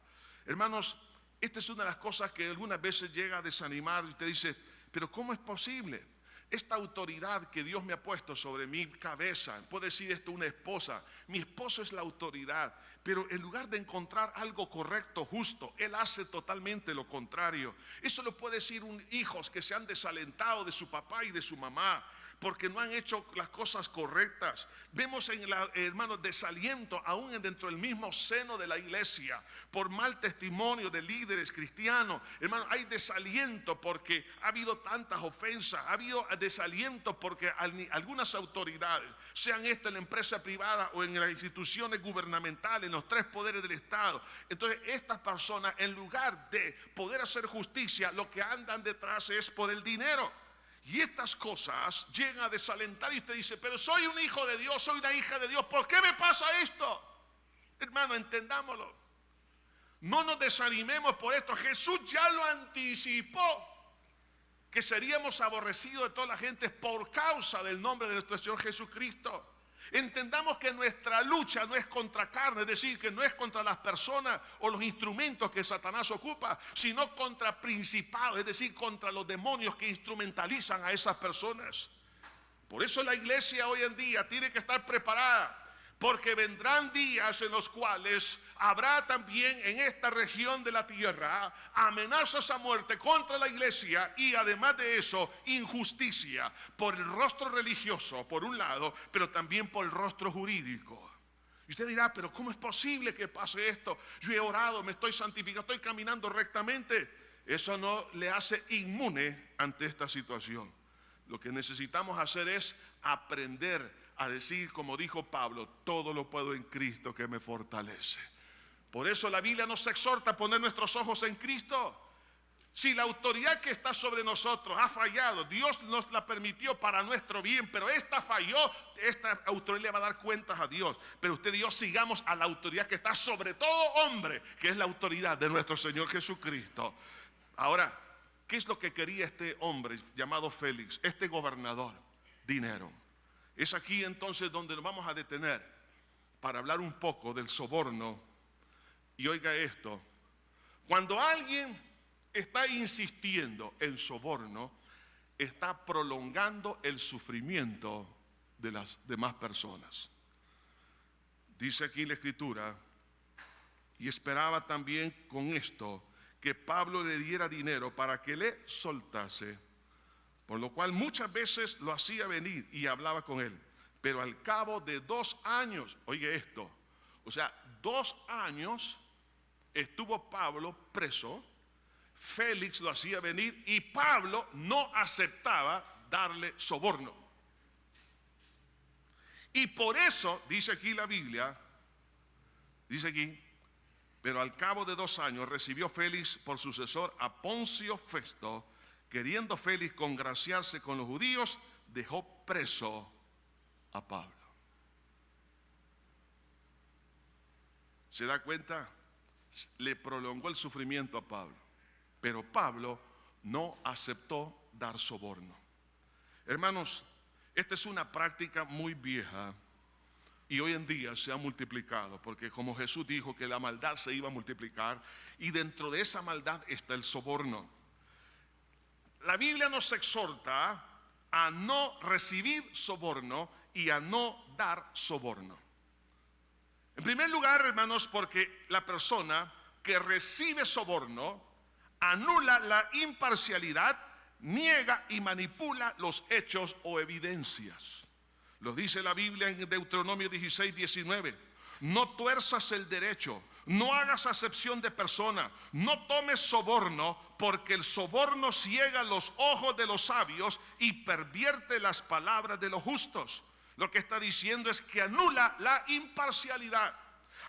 Hermanos, esta es una de las cosas que algunas veces llega a desanimar y usted dice, pero ¿cómo es posible? Esta autoridad que Dios me ha puesto sobre mi cabeza, puede decir esto una esposa, mi esposo es la autoridad, pero en lugar de encontrar algo correcto, justo, él hace totalmente lo contrario. Eso lo puede decir hijos que se han desalentado de su papá y de su mamá, porque no han hecho las cosas correctas. Vemos hermanos, desaliento aún dentro del mismo seno de la iglesia por mal testimonio de líderes cristianos. Hermanos, hay desaliento porque ha habido tantas ofensas, ha habido desaliento porque algunas autoridades, sean esto en la empresa privada o en las instituciones gubernamentales, en los tres poderes del Estado, entonces estas personas, en lugar de poder hacer justicia, lo que andan detrás es por el dinero. Y estas cosas llegan a desalentar y usted dice, pero soy un hijo de Dios, soy una hija de Dios, ¿por qué me pasa esto? Hermano, entendámoslo. No nos desanimemos por esto. Jesús ya lo anticipó, que seríamos aborrecidos de toda la gente por causa del nombre de nuestro Señor Jesucristo. Entendamos que nuestra lucha no es contra carne, es decir, que no es contra las personas o los instrumentos que Satanás ocupa, sino contra principados, es decir, contra los demonios que instrumentalizan a esas personas. Por eso la iglesia hoy en día tiene que estar preparada, porque vendrán días en los cuales habrá también en esta región de la tierra amenazas a muerte contra la iglesia y además de eso injusticia por el rostro religioso por un lado, pero también por el rostro jurídico. Y usted dirá, pero ¿cómo es posible que pase esto? Yo he orado, me estoy santificando, estoy caminando rectamente. Eso no le hace inmune ante esta situación. Lo que necesitamos hacer es aprender a decir, como dijo Pablo, todo lo puedo en Cristo que me fortalece. Por eso la Biblia nos exhorta a poner nuestros ojos en Cristo. Si la autoridad que está sobre nosotros ha fallado, Dios nos la permitió para nuestro bien, pero esta falló, esta autoridad le va a dar cuentas a Dios. Pero usted y yo sigamos a la autoridad que está sobre todo hombre, que es la autoridad de nuestro Señor Jesucristo. Ahora, ¿qué es lo que quería este hombre llamado Félix, este gobernador? Dinero. Es aquí entonces donde nos vamos a detener para hablar un poco del soborno. Y oiga esto, cuando alguien está insistiendo en soborno, está prolongando el sufrimiento de las demás personas. Dice aquí la Escritura, y esperaba también con esto que Pablo le diera dinero para que le soltase, por lo cual muchas veces lo hacía venir y hablaba con él. Pero al cabo de 2 años, oye esto, o sea, 2 años estuvo Pablo preso, Félix lo hacía venir y Pablo no aceptaba darle soborno. Y por eso, dice aquí la Biblia, dice aquí, pero al cabo de 2 años recibió Félix por sucesor a Poncio Festo. Queriendo Félix congraciarse con los judíos, dejó preso a Pablo. ¿Se da cuenta? Le prolongó el sufrimiento a Pablo, pero Pablo no aceptó dar soborno. Hermanos, esta es una práctica muy vieja y hoy en día se ha multiplicado, porque como Jesús dijo que la maldad se iba a multiplicar y dentro de esa maldad está el soborno. La Biblia nos exhorta a no recibir soborno y a no dar soborno. En primer lugar, hermanos, porque la persona que recibe soborno anula la imparcialidad, niega y manipula los hechos o evidencias. Lo dice la Biblia en Deuteronomio 16, 19. No tuerzas el derecho, no hagas acepción de persona, no tomes soborno, porque el soborno ciega los ojos de los sabios y pervierte las palabras de los justos. Lo que está diciendo es que anula la imparcialidad,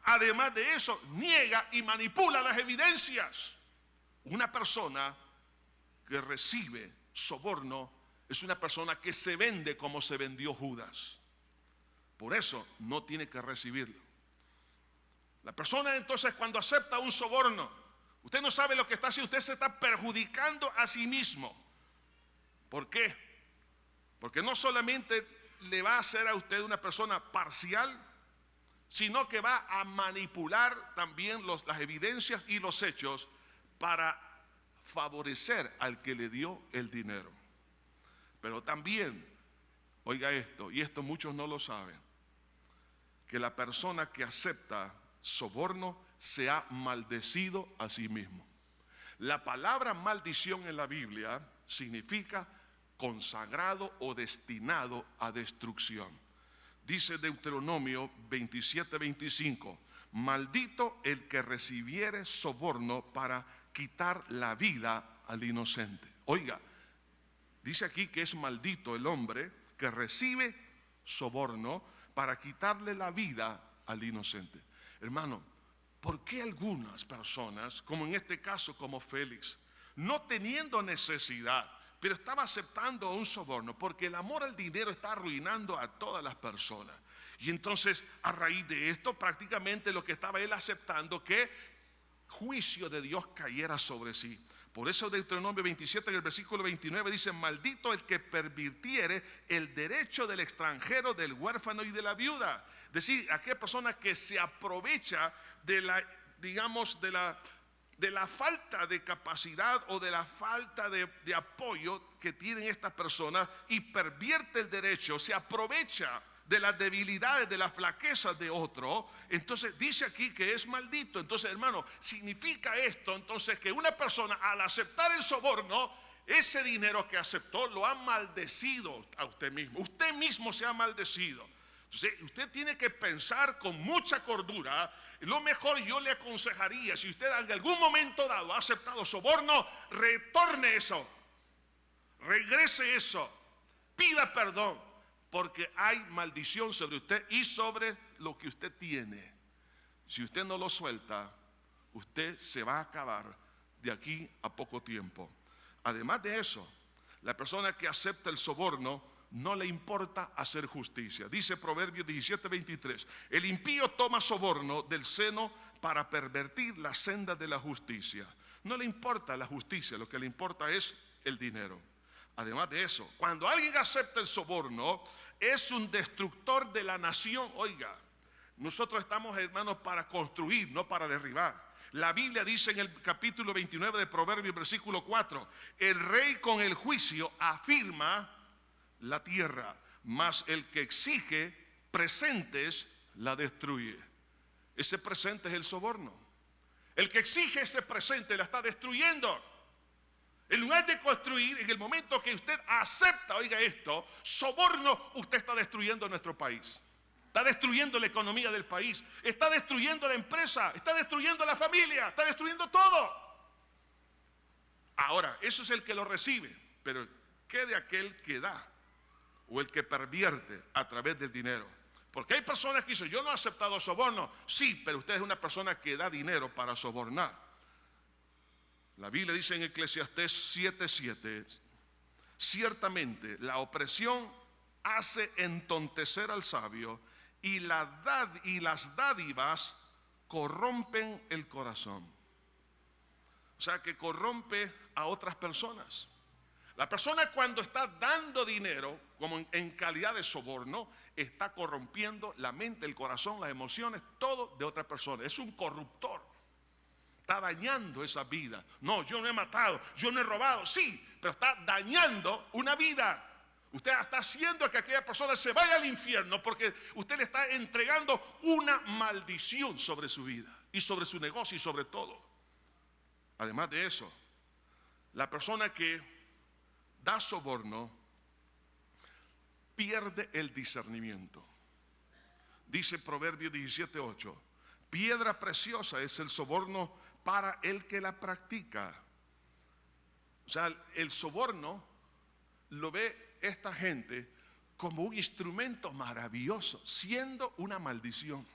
Además de eso, niega y manipula las evidencias. Una persona que recibe soborno es una persona que se vende como se vendió Judas. Por eso no tiene que recibirlo. La persona entonces cuando acepta un soborno, usted no sabe lo que está haciendo, usted se está perjudicando a sí mismo. ¿Por qué? Porque no solamente le va a hacer a usted una persona parcial, sino que va a manipular también las evidencias y los hechos para favorecer al que le dio el dinero. Pero también, oiga esto, y esto muchos no lo saben, que la persona que acepta soborno se ha maldecido a sí mismo. La palabra maldición en la Biblia significa consagrado o destinado a destrucción. Dice Deuteronomio 27:25, maldito el que recibiere soborno para quitar la vida al inocente. Oiga, dice aquí que es maldito el hombre que recibe soborno para quitarle la vida al inocente. Hermano, ¿por qué algunas personas, como en este caso como Félix, no teniendo necesidad, pero estaba aceptando un soborno? Porque el amor al dinero está arruinando a todas las personas. Y entonces a raíz de esto prácticamente lo que estaba él aceptando, que juicio de Dios cayera sobre sí. Por eso Deuteronomio 27 en el versículo 29 dice, maldito el que pervirtiere el derecho del extranjero, del huérfano y de la viuda. Es decir, aquella persona que se aprovecha de la, digamos, de la falta de capacidad o de la falta de apoyo que tienen estas personas y pervierte el derecho, se aprovecha de las debilidades, de las flaquezas de otro. Entonces dice aquí que es maldito. Entonces, hermano, significa esto entonces que una persona al aceptar el soborno, ese dinero que aceptó lo ha maldecido a usted mismo. Usted mismo se ha maldecido. Entonces usted tiene que pensar con mucha cordura. Lo mejor yo le aconsejaría, si usted en algún momento dado ha aceptado soborno, retorne eso, regrese eso, pida perdón, porque hay maldición sobre usted y sobre lo que usted tiene. Si usted no lo suelta, usted se va a acabar de aquí a poco tiempo. Además de eso, la persona que acepta el soborno no le importa hacer justicia. Dice Proverbios 17:23, el impío toma soborno del seno para pervertir la senda de la justicia. No le importa la justicia, lo que le importa es el dinero. Además de eso, cuando alguien acepta el soborno, es un destructor de la nación. Oiga, nosotros estamos, hermanos, para construir, no para derribar. La Biblia dice en el capítulo 29 de Proverbios, versículo 4, el rey con el juicio afirma la tierra, mas el que exige presentes la destruye. Ese presente es el soborno. El que exige ese presente la está destruyendo. En lugar de construir, en el momento que usted acepta, oiga esto, soborno, usted está destruyendo nuestro país. Está destruyendo la economía del país, está destruyendo la empresa, está destruyendo la familia, está destruyendo todo. Ahora, eso es el que lo recibe, pero ¿qué de aquel que da o el que pervierte a través del dinero? Porque hay personas que dicen, yo no he aceptado soborno. Sí, pero usted es una persona que da dinero para sobornar. La Biblia dice en Eclesiastés 7:7, ciertamente la opresión hace entontecer al sabio y las dádivas corrompen el corazón. O sea que corrompe a otras personas. La persona cuando está dando dinero, como en calidad de soborno, está corrompiendo la mente, el corazón, las emociones, todo de otra persona. Es un corruptor. Está dañando esa vida. No, yo no he matado, yo no he robado, sí, pero está dañando una vida. Usted está haciendo que aquella persona se vaya al infierno porque usted le está entregando una maldición sobre su vida y sobre su negocio y sobre todo. Además de eso, la persona que da soborno pierde el discernimiento. Dice Proverbios 17:8, piedra preciosa es el soborno para el que la practica. O sea, el soborno lo ve esta gente como un instrumento maravilloso, siendo una maldición.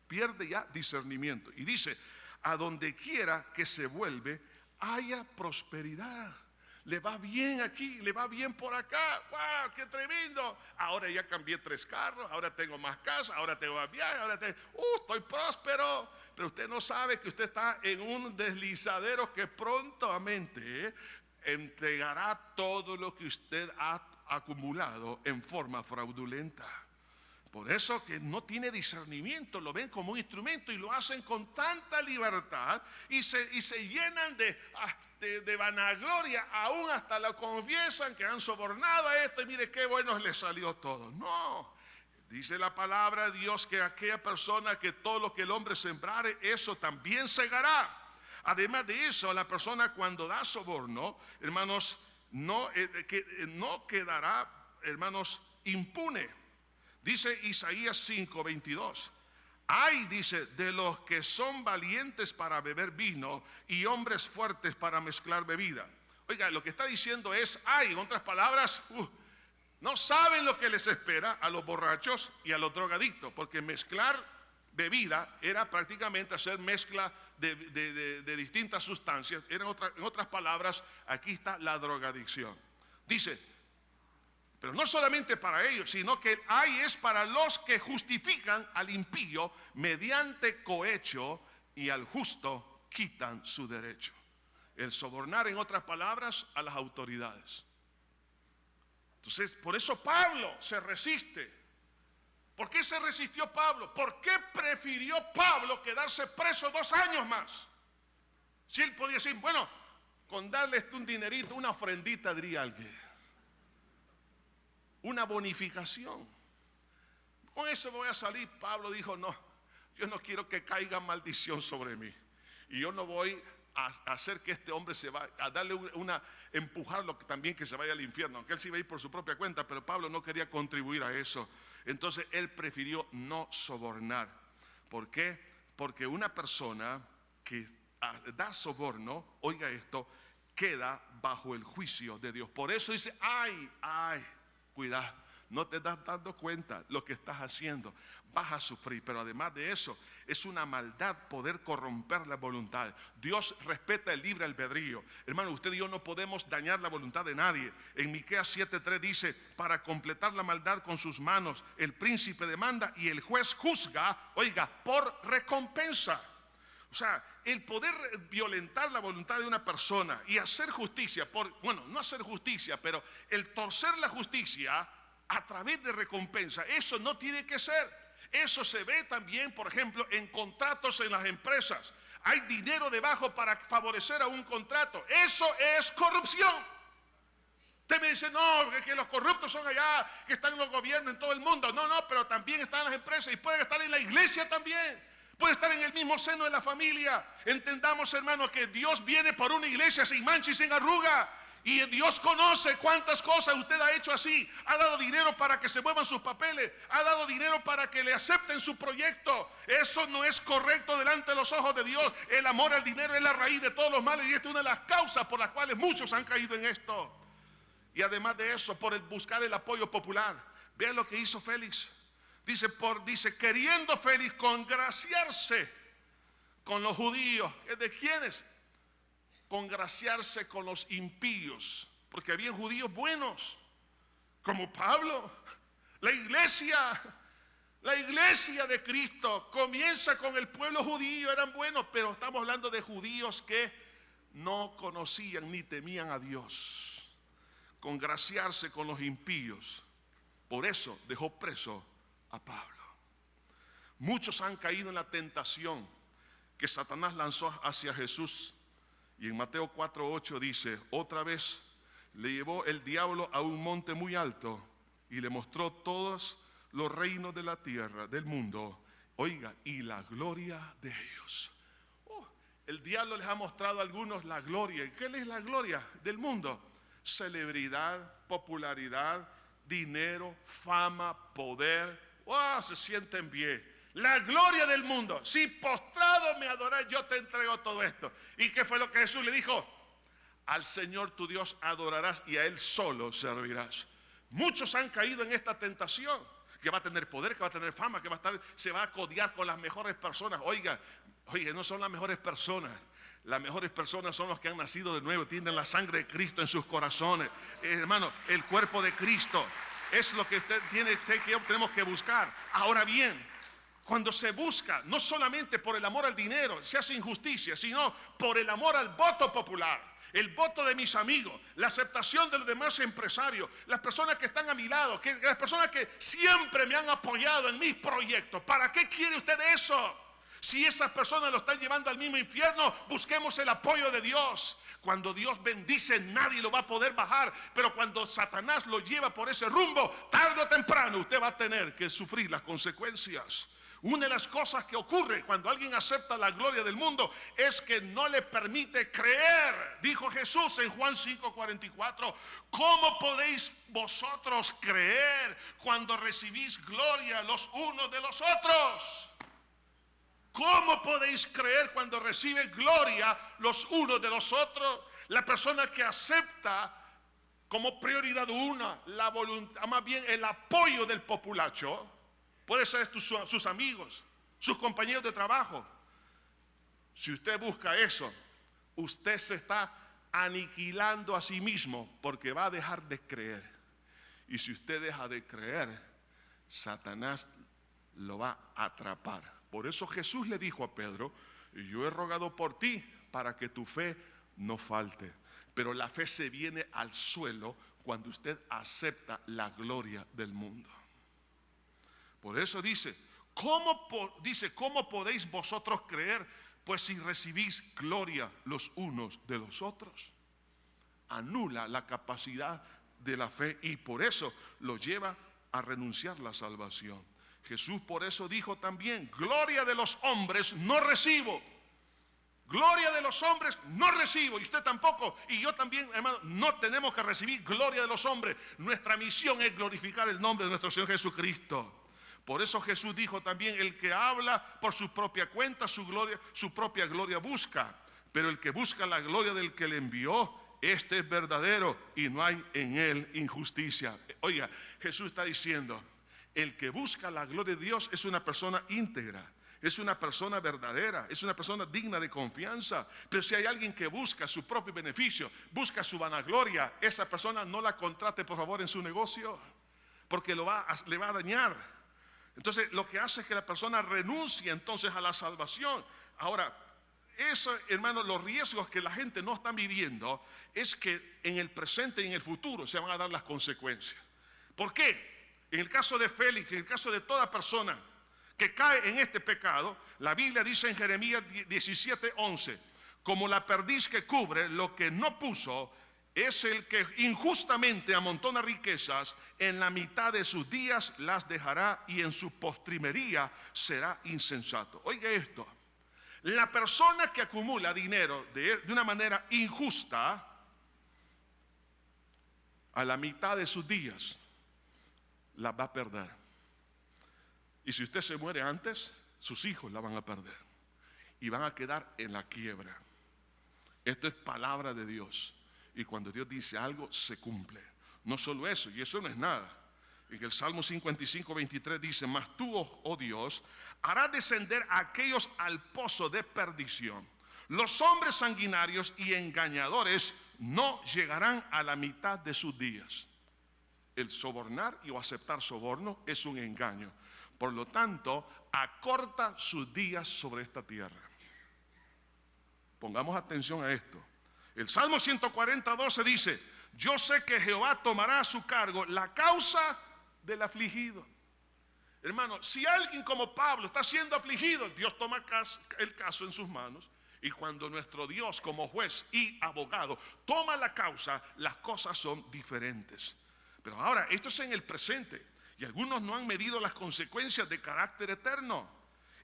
pierde ya discernimiento. Y dice, a donde quiera que se vuelve, haya prosperidad. Le va bien aquí, le va bien por acá. ¡Wow! ¡Qué tremendo! Ahora ya cambié 3 carros, ahora tengo más casa, ahora tengo más viajes, estoy próspero. Pero usted no sabe que usted está en un deslizadero que prontamente entregará todo lo que usted ha acumulado en forma fraudulenta. Por eso que no tiene discernimiento, lo ven como un instrumento y lo hacen con tanta libertad y se llenan de vanagloria, aún hasta lo confiesan que han sobornado a esto y mire qué bueno les salió todo. No, dice la palabra de Dios que aquella persona que todo lo que el hombre sembrare, eso también segará. Además de eso, la persona cuando da soborno, hermanos, no quedará, hermanos, impune. Dice Isaías 5:22. Ay, dice, de los que son valientes para beber vino y hombres fuertes para mezclar bebida. Oiga, lo que está diciendo es, ay, en otras palabras, no saben lo que les espera a los borrachos y a los drogadictos, porque mezclar bebida era prácticamente hacer mezcla de distintas sustancias. En otras palabras, aquí está la drogadicción. Dice, pero no solamente para ellos, sino que hay es para los que justifican al impío mediante cohecho y al justo quitan su derecho. El sobornar, en otras palabras, a las autoridades. Entonces, por eso Pablo se resiste. ¿Por qué se resistió Pablo? ¿Por qué prefirió Pablo quedarse preso 2 años más? Si él podía decir, bueno, con darle un dinerito, una ofrendita, diría alguien, una bonificación, con eso voy a salir. Pablo dijo, no, yo no quiero que caiga maldición sobre mí, y yo no voy a hacer que este hombre se vaya, a darle empujarlo también que se vaya al infierno, aunque él sí iba a ir por su propia cuenta, pero Pablo no quería contribuir a eso. Entonces él prefirió no sobornar. ¿Por qué? Porque una persona que da soborno, oiga esto, queda bajo el juicio de Dios. Por eso dice, ay, cuidado, no te estás dando cuenta lo que estás haciendo, vas a sufrir. Pero además de eso, es una maldad poder corromper la voluntad. Dios respeta el libre albedrío. Hermano, usted y yo no podemos dañar la voluntad de nadie. En Miqueas 7:3 dice, para completar la maldad con sus manos, el príncipe demanda y el juez juzga, oiga, por recompensa. O sea, el poder violentar la voluntad de una persona y hacer justicia, no hacer justicia, pero el torcer la justicia a través de recompensa, eso no tiene que ser. Eso se ve también, por ejemplo, en contratos en las empresas. Hay dinero debajo para favorecer a un contrato. Eso es corrupción. Usted me dice, no, que los corruptos son allá, que están en los gobiernos en todo el mundo. No, pero también están en las empresas y pueden estar en la iglesia también. Puede estar en el mismo seno de la familia. Entendamos, hermanos, que Dios viene por una iglesia sin mancha y sin arruga. Y Dios conoce cuántas cosas usted ha hecho así. Ha dado dinero para que se muevan sus papeles. Ha dado dinero para que le acepten su proyecto. Eso no es correcto delante de los ojos de Dios. El amor al dinero es la raíz de todos los males. Y esta es una de las causas por las cuales muchos han caído en esto. Y además de eso, por el buscar el apoyo popular. Vean lo que hizo Félix. Dice, queriendo Félix congraciarse con los judíos. ¿De quiénes? Congraciarse con los impíos, porque había judíos buenos, como Pablo. La iglesia de Cristo comienza con el pueblo judío, eran buenos, pero estamos hablando de judíos que no conocían ni temían a Dios. Congraciarse con los impíos. Por eso dejó preso a Pablo. Muchos han caído en la tentación que Satanás lanzó hacia Jesús. Y en Mateo 4:8 dice, otra vez le llevó el diablo a un monte muy alto y le mostró todos los reinos de la tierra, del mundo, oiga, y la gloria de ellos. El diablo les ha mostrado a algunos la gloria. ¿Y qué es la gloria del mundo? Celebridad, popularidad, dinero, fama, poder. Se sienten bien. La gloria del mundo. Si postrado me adoráis, yo te entrego todo esto. ¿Y qué fue lo que Jesús le dijo? Al Señor tu Dios adorarás y a Él solo servirás. Muchos han caído en esta tentación, que va a tener poder, que va a tener fama, que se va a codear con las mejores personas. Oiga, no son las mejores personas. Las mejores personas son los que han nacido de nuevo, tienen la sangre de Cristo en sus corazones. Hermano, el cuerpo de Cristo es lo que tenemos que buscar. Ahora bien, cuando se busca, no solamente por el amor al dinero, se hace injusticia, sino por el amor al voto popular, el voto de mis amigos, la aceptación de los demás empresarios, las personas que están a mi lado, las personas que siempre me han apoyado en mis proyectos. ¿Para qué quiere usted eso? Si esas personas lo están llevando al mismo infierno, busquemos el apoyo de Dios. Cuando Dios bendice, nadie lo va a poder bajar. Pero cuando Satanás lo lleva por ese rumbo, tarde o temprano usted va a tener que sufrir las consecuencias. Una de las cosas que ocurre cuando alguien acepta la gloria del mundo es que no le permite creer. Dijo Jesús en Juan 5:44, ¿cómo podéis vosotros creer cuando recibís gloria los unos de los otros? ¿Cómo podéis creer cuando reciben gloria los unos de los otros? La persona que acepta como prioridad una la voluntad, más bien el apoyo del populacho, puede ser sus amigos, sus compañeros de trabajo. Si usted busca eso, usted se está aniquilando a sí mismo porque va a dejar de creer. Y si usted deja de creer, Satanás lo va a atrapar. Por eso Jesús le dijo a Pedro, yo he rogado por ti para que tu fe no falte. Pero la fe se viene al suelo cuando usted acepta la gloria del mundo. Por eso dice, ¿cómo podéis vosotros creer? Pues si recibís gloria los unos de los otros. Anula la capacidad de la fe y por eso lo lleva a renunciar a la salvación. Jesús por eso dijo también, gloria de los hombres no recibo. Gloria de los hombres no recibo. Y usted tampoco, y yo también, hermano, no tenemos que recibir gloria de los hombres. Nuestra misión es glorificar el nombre de nuestro Señor Jesucristo. Por eso Jesús dijo también, el que habla por su propia cuenta, su propia gloria busca. Pero el que busca la gloria del que le envió, este es verdadero y no hay en él injusticia. Oiga, Jesús está diciendo, el que busca la gloria de Dios es una persona íntegra, es una persona verdadera, es una persona digna de confianza. Pero si hay alguien que busca su propio beneficio, busca su vanagloria, esa persona no la contrate por favor en su negocio, porque le va a dañar. Entonces lo que hace es que la persona renuncie entonces a la salvación. Ahora, eso, hermano, los riesgos que la gente no está viviendo es que en el presente y en el futuro se van a dar las consecuencias. ¿Por qué? En el caso de Félix, en el caso de toda persona que cae en este pecado, la Biblia dice en Jeremías 17:11, como la perdiz que cubre lo que no puso, es el que injustamente amontona riquezas, en la mitad de sus días las dejará y en su postrimería será insensato. Oiga esto, la persona que acumula dinero de una manera injusta, a la mitad de sus días la va a perder. Y si usted se muere antes, sus hijos la van a perder y van a quedar en la quiebra. Esto es palabra de Dios. Y cuando Dios dice algo, se cumple. No solo eso, y eso no es nada. En el Salmo 55:23 dice, mas tú, oh Dios, harás descender a aquellos al pozo de perdición. Los hombres sanguinarios y engañadores no llegarán a la mitad de sus días. El sobornar o aceptar soborno es un engaño. Por lo tanto, acorta sus días sobre esta tierra. Pongamos atención a esto. El Salmo 140:12 dice, yo sé que Jehová tomará a su cargo la causa del afligido. Hermano, si alguien como Pablo está siendo afligido, Dios toma el caso en sus manos. Y cuando nuestro Dios como juez y abogado toma la causa, las cosas son diferentes. Pero ahora, esto es en el presente. Y algunos no han medido las consecuencias de carácter eterno.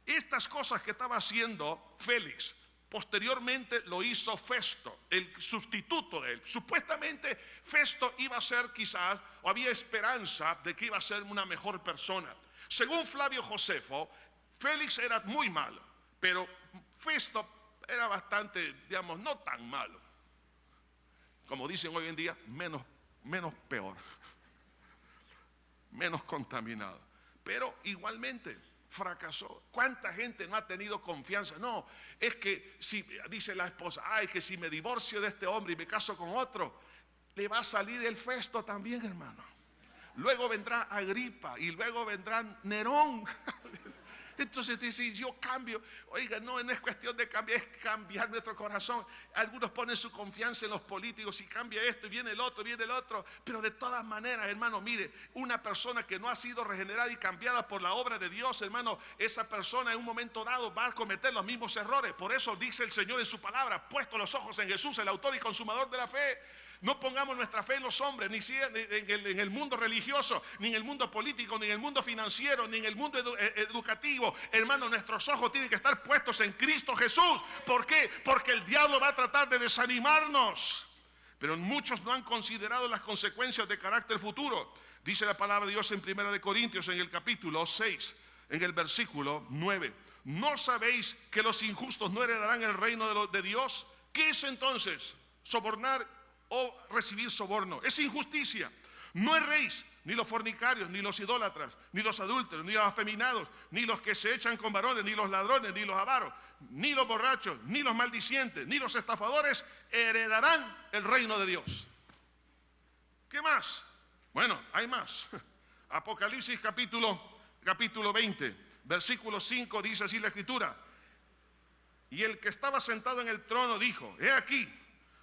Estas cosas que estaba haciendo Félix, posteriormente lo hizo Festo, el sustituto de él. Supuestamente Festo iba a ser quizás, o había esperanza de que iba a ser una mejor persona. Según Flavio Josefo, Félix era muy malo, pero Festo era bastante, digamos, no tan malo. Como dicen hoy en día, menos peor. Menos contaminado. pero igualmente fracasó. ¿Cuánta gente no ha tenido confianza? No, es que si dice la esposa, ay, que si me divorcio de este hombre y me caso con otro, le va a salir el Festo también, hermano. Luego vendrá Agripa y luego vendrá Nerón. Entonces dice, yo cambio. Oiga, no es cuestión de cambiar, es cambiar nuestro corazón. Algunos ponen su confianza en los políticos y cambia esto y viene el otro. Pero de todas maneras, hermano, mire, una persona que no ha sido regenerada y cambiada por la obra de Dios, hermano, esa persona en un momento dado va a cometer los mismos errores. Por eso dice el Señor en su palabra, puesto los ojos en Jesús, el autor y consumador de la fe. No pongamos nuestra fe en los hombres, ni en el mundo religioso, ni en el mundo político, ni en el mundo financiero, ni en el mundo educativo. Hermano, nuestros ojos tienen que estar puestos en Cristo Jesús. ¿Por qué? Porque el diablo va a tratar de desanimarnos. Pero muchos no han considerado las consecuencias de carácter futuro. Dice la palabra de Dios en 1 Corintios, en el capítulo 6, en el versículo 9. ¿No sabéis que los injustos no heredarán el reino de Dios? ¿Qué es entonces? ¿Sobornar o recibir soborno? Es injusticia. No erréis, ni los fornicarios, ni los idólatras, ni los adúlteros, ni los afeminados, ni los que se echan con varones, ni los ladrones, ni los avaros, ni los borrachos, ni los maldicientes, ni los estafadores heredarán el reino de Dios. ¿Qué más? Bueno, hay más. Apocalipsis capítulo 20, versículo 5, dice así la escritura. Y el que estaba sentado en el trono dijo, he aquí,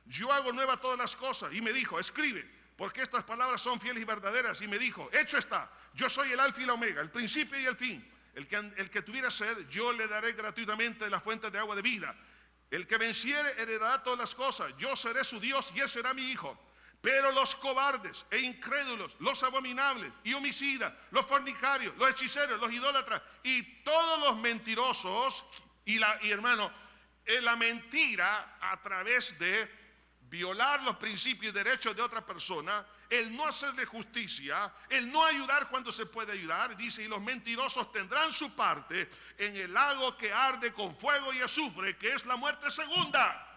yo hago nueva todas las cosas. Y me dijo, escribe, porque estas palabras son fieles y verdaderas. Y me dijo, hecho está, yo soy el alfa y la omega, el principio y el fin. El que tuviera sed, yo le daré gratuitamente de la fuente de agua de vida. El que venciere heredará todas las cosas. Yo seré su Dios y él será mi hijo. Pero los cobardes e incrédulos, los abominables y homicidas, los fornicarios, los hechiceros, los idólatras y todos los mentirosos, y hermano, la mentira a través de violar los principios y derechos de otra persona, el no hacerle justicia, el no ayudar cuando se puede ayudar, dice, y los mentirosos tendrán su parte en el lago que arde con fuego y azufre, que es la muerte segunda.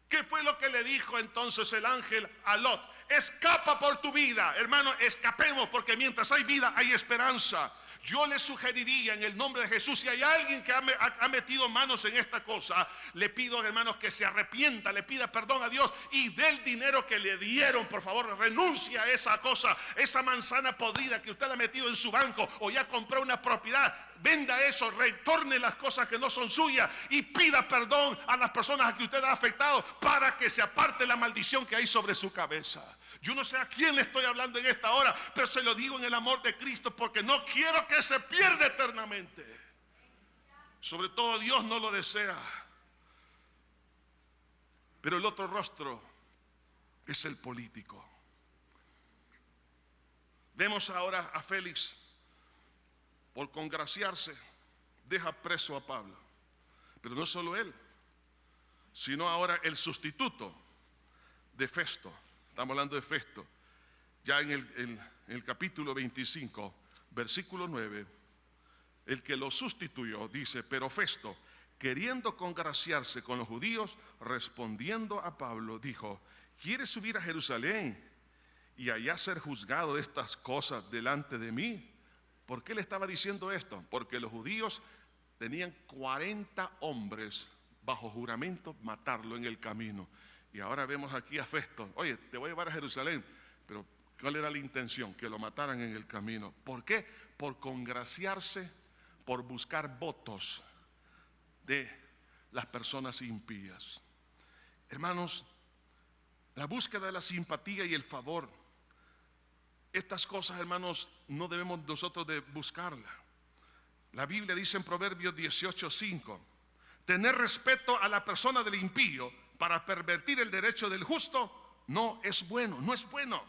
¿Qué fue lo que le dijo entonces el ángel a Lot? Escapa por tu vida, hermano, escapemos, porque mientras hay vida hay esperanza. Yo le sugeriría en el nombre de Jesús, si hay alguien que ha metido manos en esta cosa, le pido, hermanos, que se arrepienta, le pida perdón a Dios y del dinero que le dieron, por favor, renuncia a esa cosa, esa manzana podrida que usted ha metido en su banco o ya compró una propiedad. Venda eso, retorne las cosas que no son suyas y pida perdón a las personas a que usted ha afectado para que se aparte la maldición que hay sobre su cabeza. Yo no sé a quién le estoy hablando en esta hora, pero se lo digo en el amor de Cristo porque no quiero que se pierda eternamente. Sobre todo Dios no lo desea. Pero el otro rostro es el político. Vemos ahora a Félix, por congraciarse, deja preso a Pablo. Pero no solo él, sino ahora el sustituto de Festo. Estamos hablando de Festo. Ya en el capítulo 25, versículo 9, el que lo sustituyó dice, pero Festo, queriendo congraciarse con los judíos, respondiendo a Pablo, dijo, ¿quieres subir a Jerusalén y allá ser juzgado de estas cosas delante de mí? ¿Por qué le estaba diciendo esto? Porque los judíos tenían 40 hombres bajo juramento matarlo en el camino. Y ahora vemos aquí a Festo, oye, te voy a llevar a Jerusalén, pero ¿cuál era la intención? Que lo mataran en el camino. ¿Por qué? Por congraciarse, por buscar votos de las personas impías. Hermanos, la búsqueda de la simpatía y el favor, estas cosas, hermanos, no debemos nosotros de buscarla. La Biblia dice en Proverbios 18:5, tener respeto a la persona del impío para pervertir el derecho del justo no es bueno, no es bueno.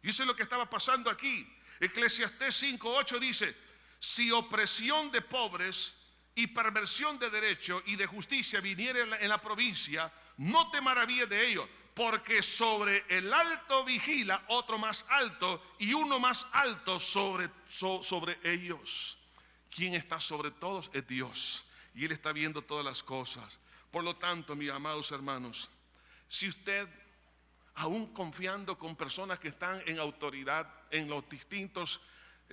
Y eso es lo que estaba pasando aquí. Eclesiastés 5:8 dice, si opresión de pobres y perversión de derecho y de justicia viniere en la provincia, no te maravilles de ello, porque sobre el alto vigila otro más alto y uno más alto sobre ellos. ¿Quién está sobre todos? Es Dios. Y Él está viendo todas las cosas. Por lo tanto, mis amados hermanos, si usted, aún confiando con personas que están en autoridad en los distintos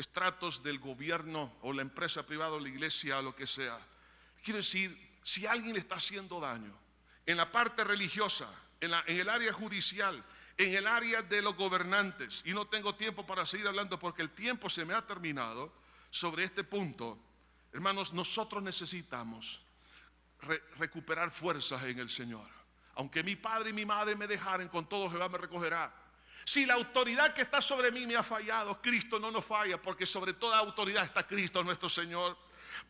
estratos del gobierno o la empresa privada o la iglesia o lo que sea. Quiero decir, si alguien le está haciendo daño en la parte religiosa, en el área judicial, en el área de los gobernantes, y no tengo tiempo para seguir hablando porque el tiempo se me ha terminado sobre este punto, hermanos, nosotros necesitamos recuperar fuerzas en el Señor. Aunque mi padre y mi madre me dejaren, con todo Jehová me recogerá. Si la autoridad que está sobre mí me ha fallado, Cristo no nos falla, porque sobre toda autoridad está Cristo nuestro Señor.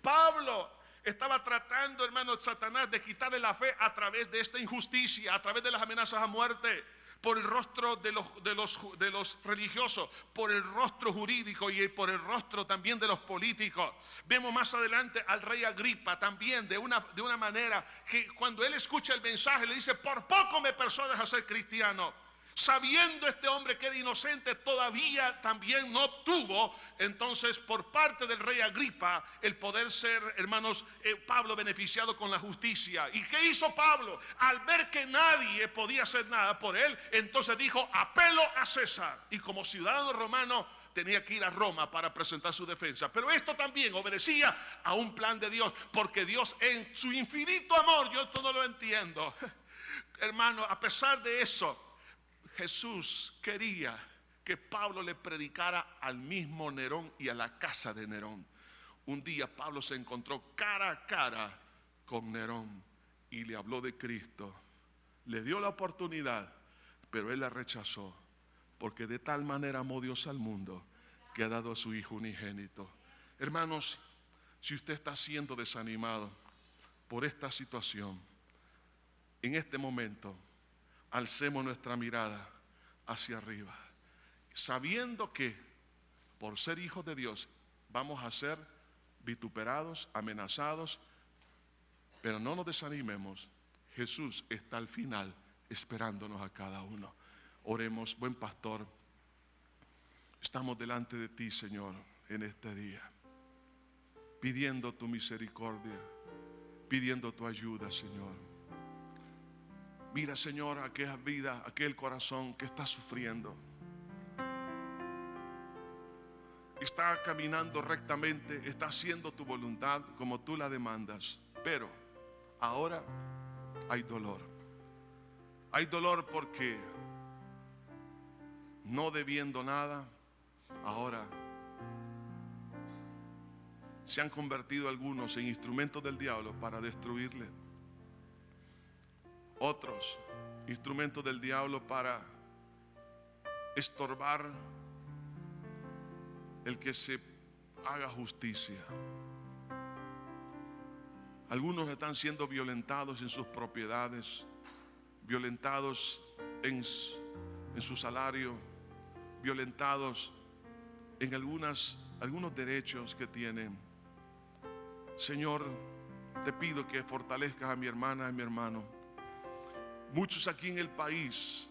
Pablo estaba tratando, hermano, Satanás de quitarle la fe a través de esta injusticia, a través de las amenazas a muerte, por el rostro de los religiosos, por el rostro jurídico y por el rostro también de los políticos. Vemos más adelante al rey Agripa también de una manera que cuando él escucha el mensaje le dice: por poco me persuades a ser cristiano. Sabiendo este hombre que era inocente, todavía también no obtuvo, entonces, por parte del rey Agripa, el poder ser, hermanos, Pablo beneficiado con la justicia. ¿Y qué hizo Pablo? Al ver que nadie podía hacer nada por él, entonces dijo: apelo a César. Y como ciudadano romano tenía que ir a Roma para presentar su defensa. Pero esto también obedecía a un plan de Dios, porque Dios en su infinito amor, yo esto no lo entiendo, hermano, a pesar de eso, Jesús quería que Pablo le predicara al mismo Nerón y a la casa de Nerón. Un día Pablo se encontró cara a cara con Nerón y le habló de Cristo. Le dio la oportunidad, pero él la rechazó, porque de tal manera amó Dios al mundo que ha dado a su Hijo unigénito. Hermanos, si usted está siendo desanimado por esta situación, en este momento alcemos nuestra mirada hacia arriba, sabiendo que por ser hijos de Dios vamos a ser vituperados, amenazados, pero no nos desanimemos. Jesús está al final esperándonos a cada uno. Oremos. Buen pastor, estamos delante de ti, Señor, en este día, pidiendo tu misericordia, pidiendo tu ayuda, Señor. Mira, Señor, aquella vida, aquel corazón que está sufriendo, está caminando rectamente, está haciendo tu voluntad como tú la demandas, pero ahora hay dolor. Hay dolor porque no debiendo nada, ahora se han convertido algunos en instrumentos del diablo para destruirle. Otros instrumentos del diablo para estorbar el que se haga justicia. Algunos están siendo violentados en sus propiedades, violentados en su salario, violentados en algunos derechos que tienen. Señor, te pido que fortalezcas a mi hermana, a mi hermano. Muchos aquí en el país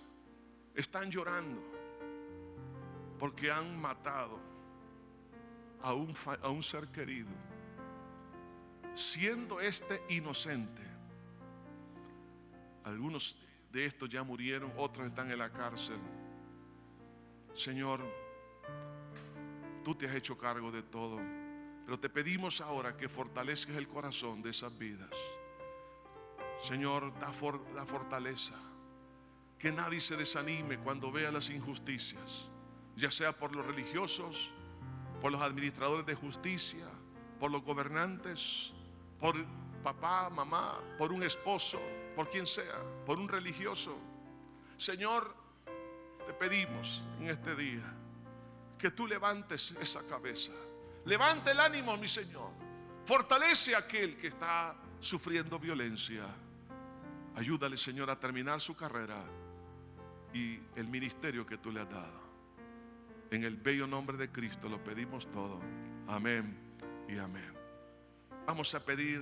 están llorando porque han matado a un ser querido, siendo este inocente. Algunos de estos ya murieron, otros están en la cárcel. Señor, tú te has hecho cargo de todo, pero te pedimos ahora que fortalezcas el corazón de esas vidas. Señor, da fortaleza, que nadie se desanime cuando vea las injusticias, ya sea por los religiosos, por los administradores de justicia, por los gobernantes, por papá, mamá, por un esposo, por quien sea, por un religioso. Señor, te pedimos en este día que tú levantes esa cabeza, levante el ánimo, mi Señor, fortalece a aquel que está sufriendo violencia. Ayúdale, Señor, a terminar su carrera y el ministerio que tú le has dado. En el bello nombre de Cristo lo pedimos todo. Amén y amén. Vamos a pedir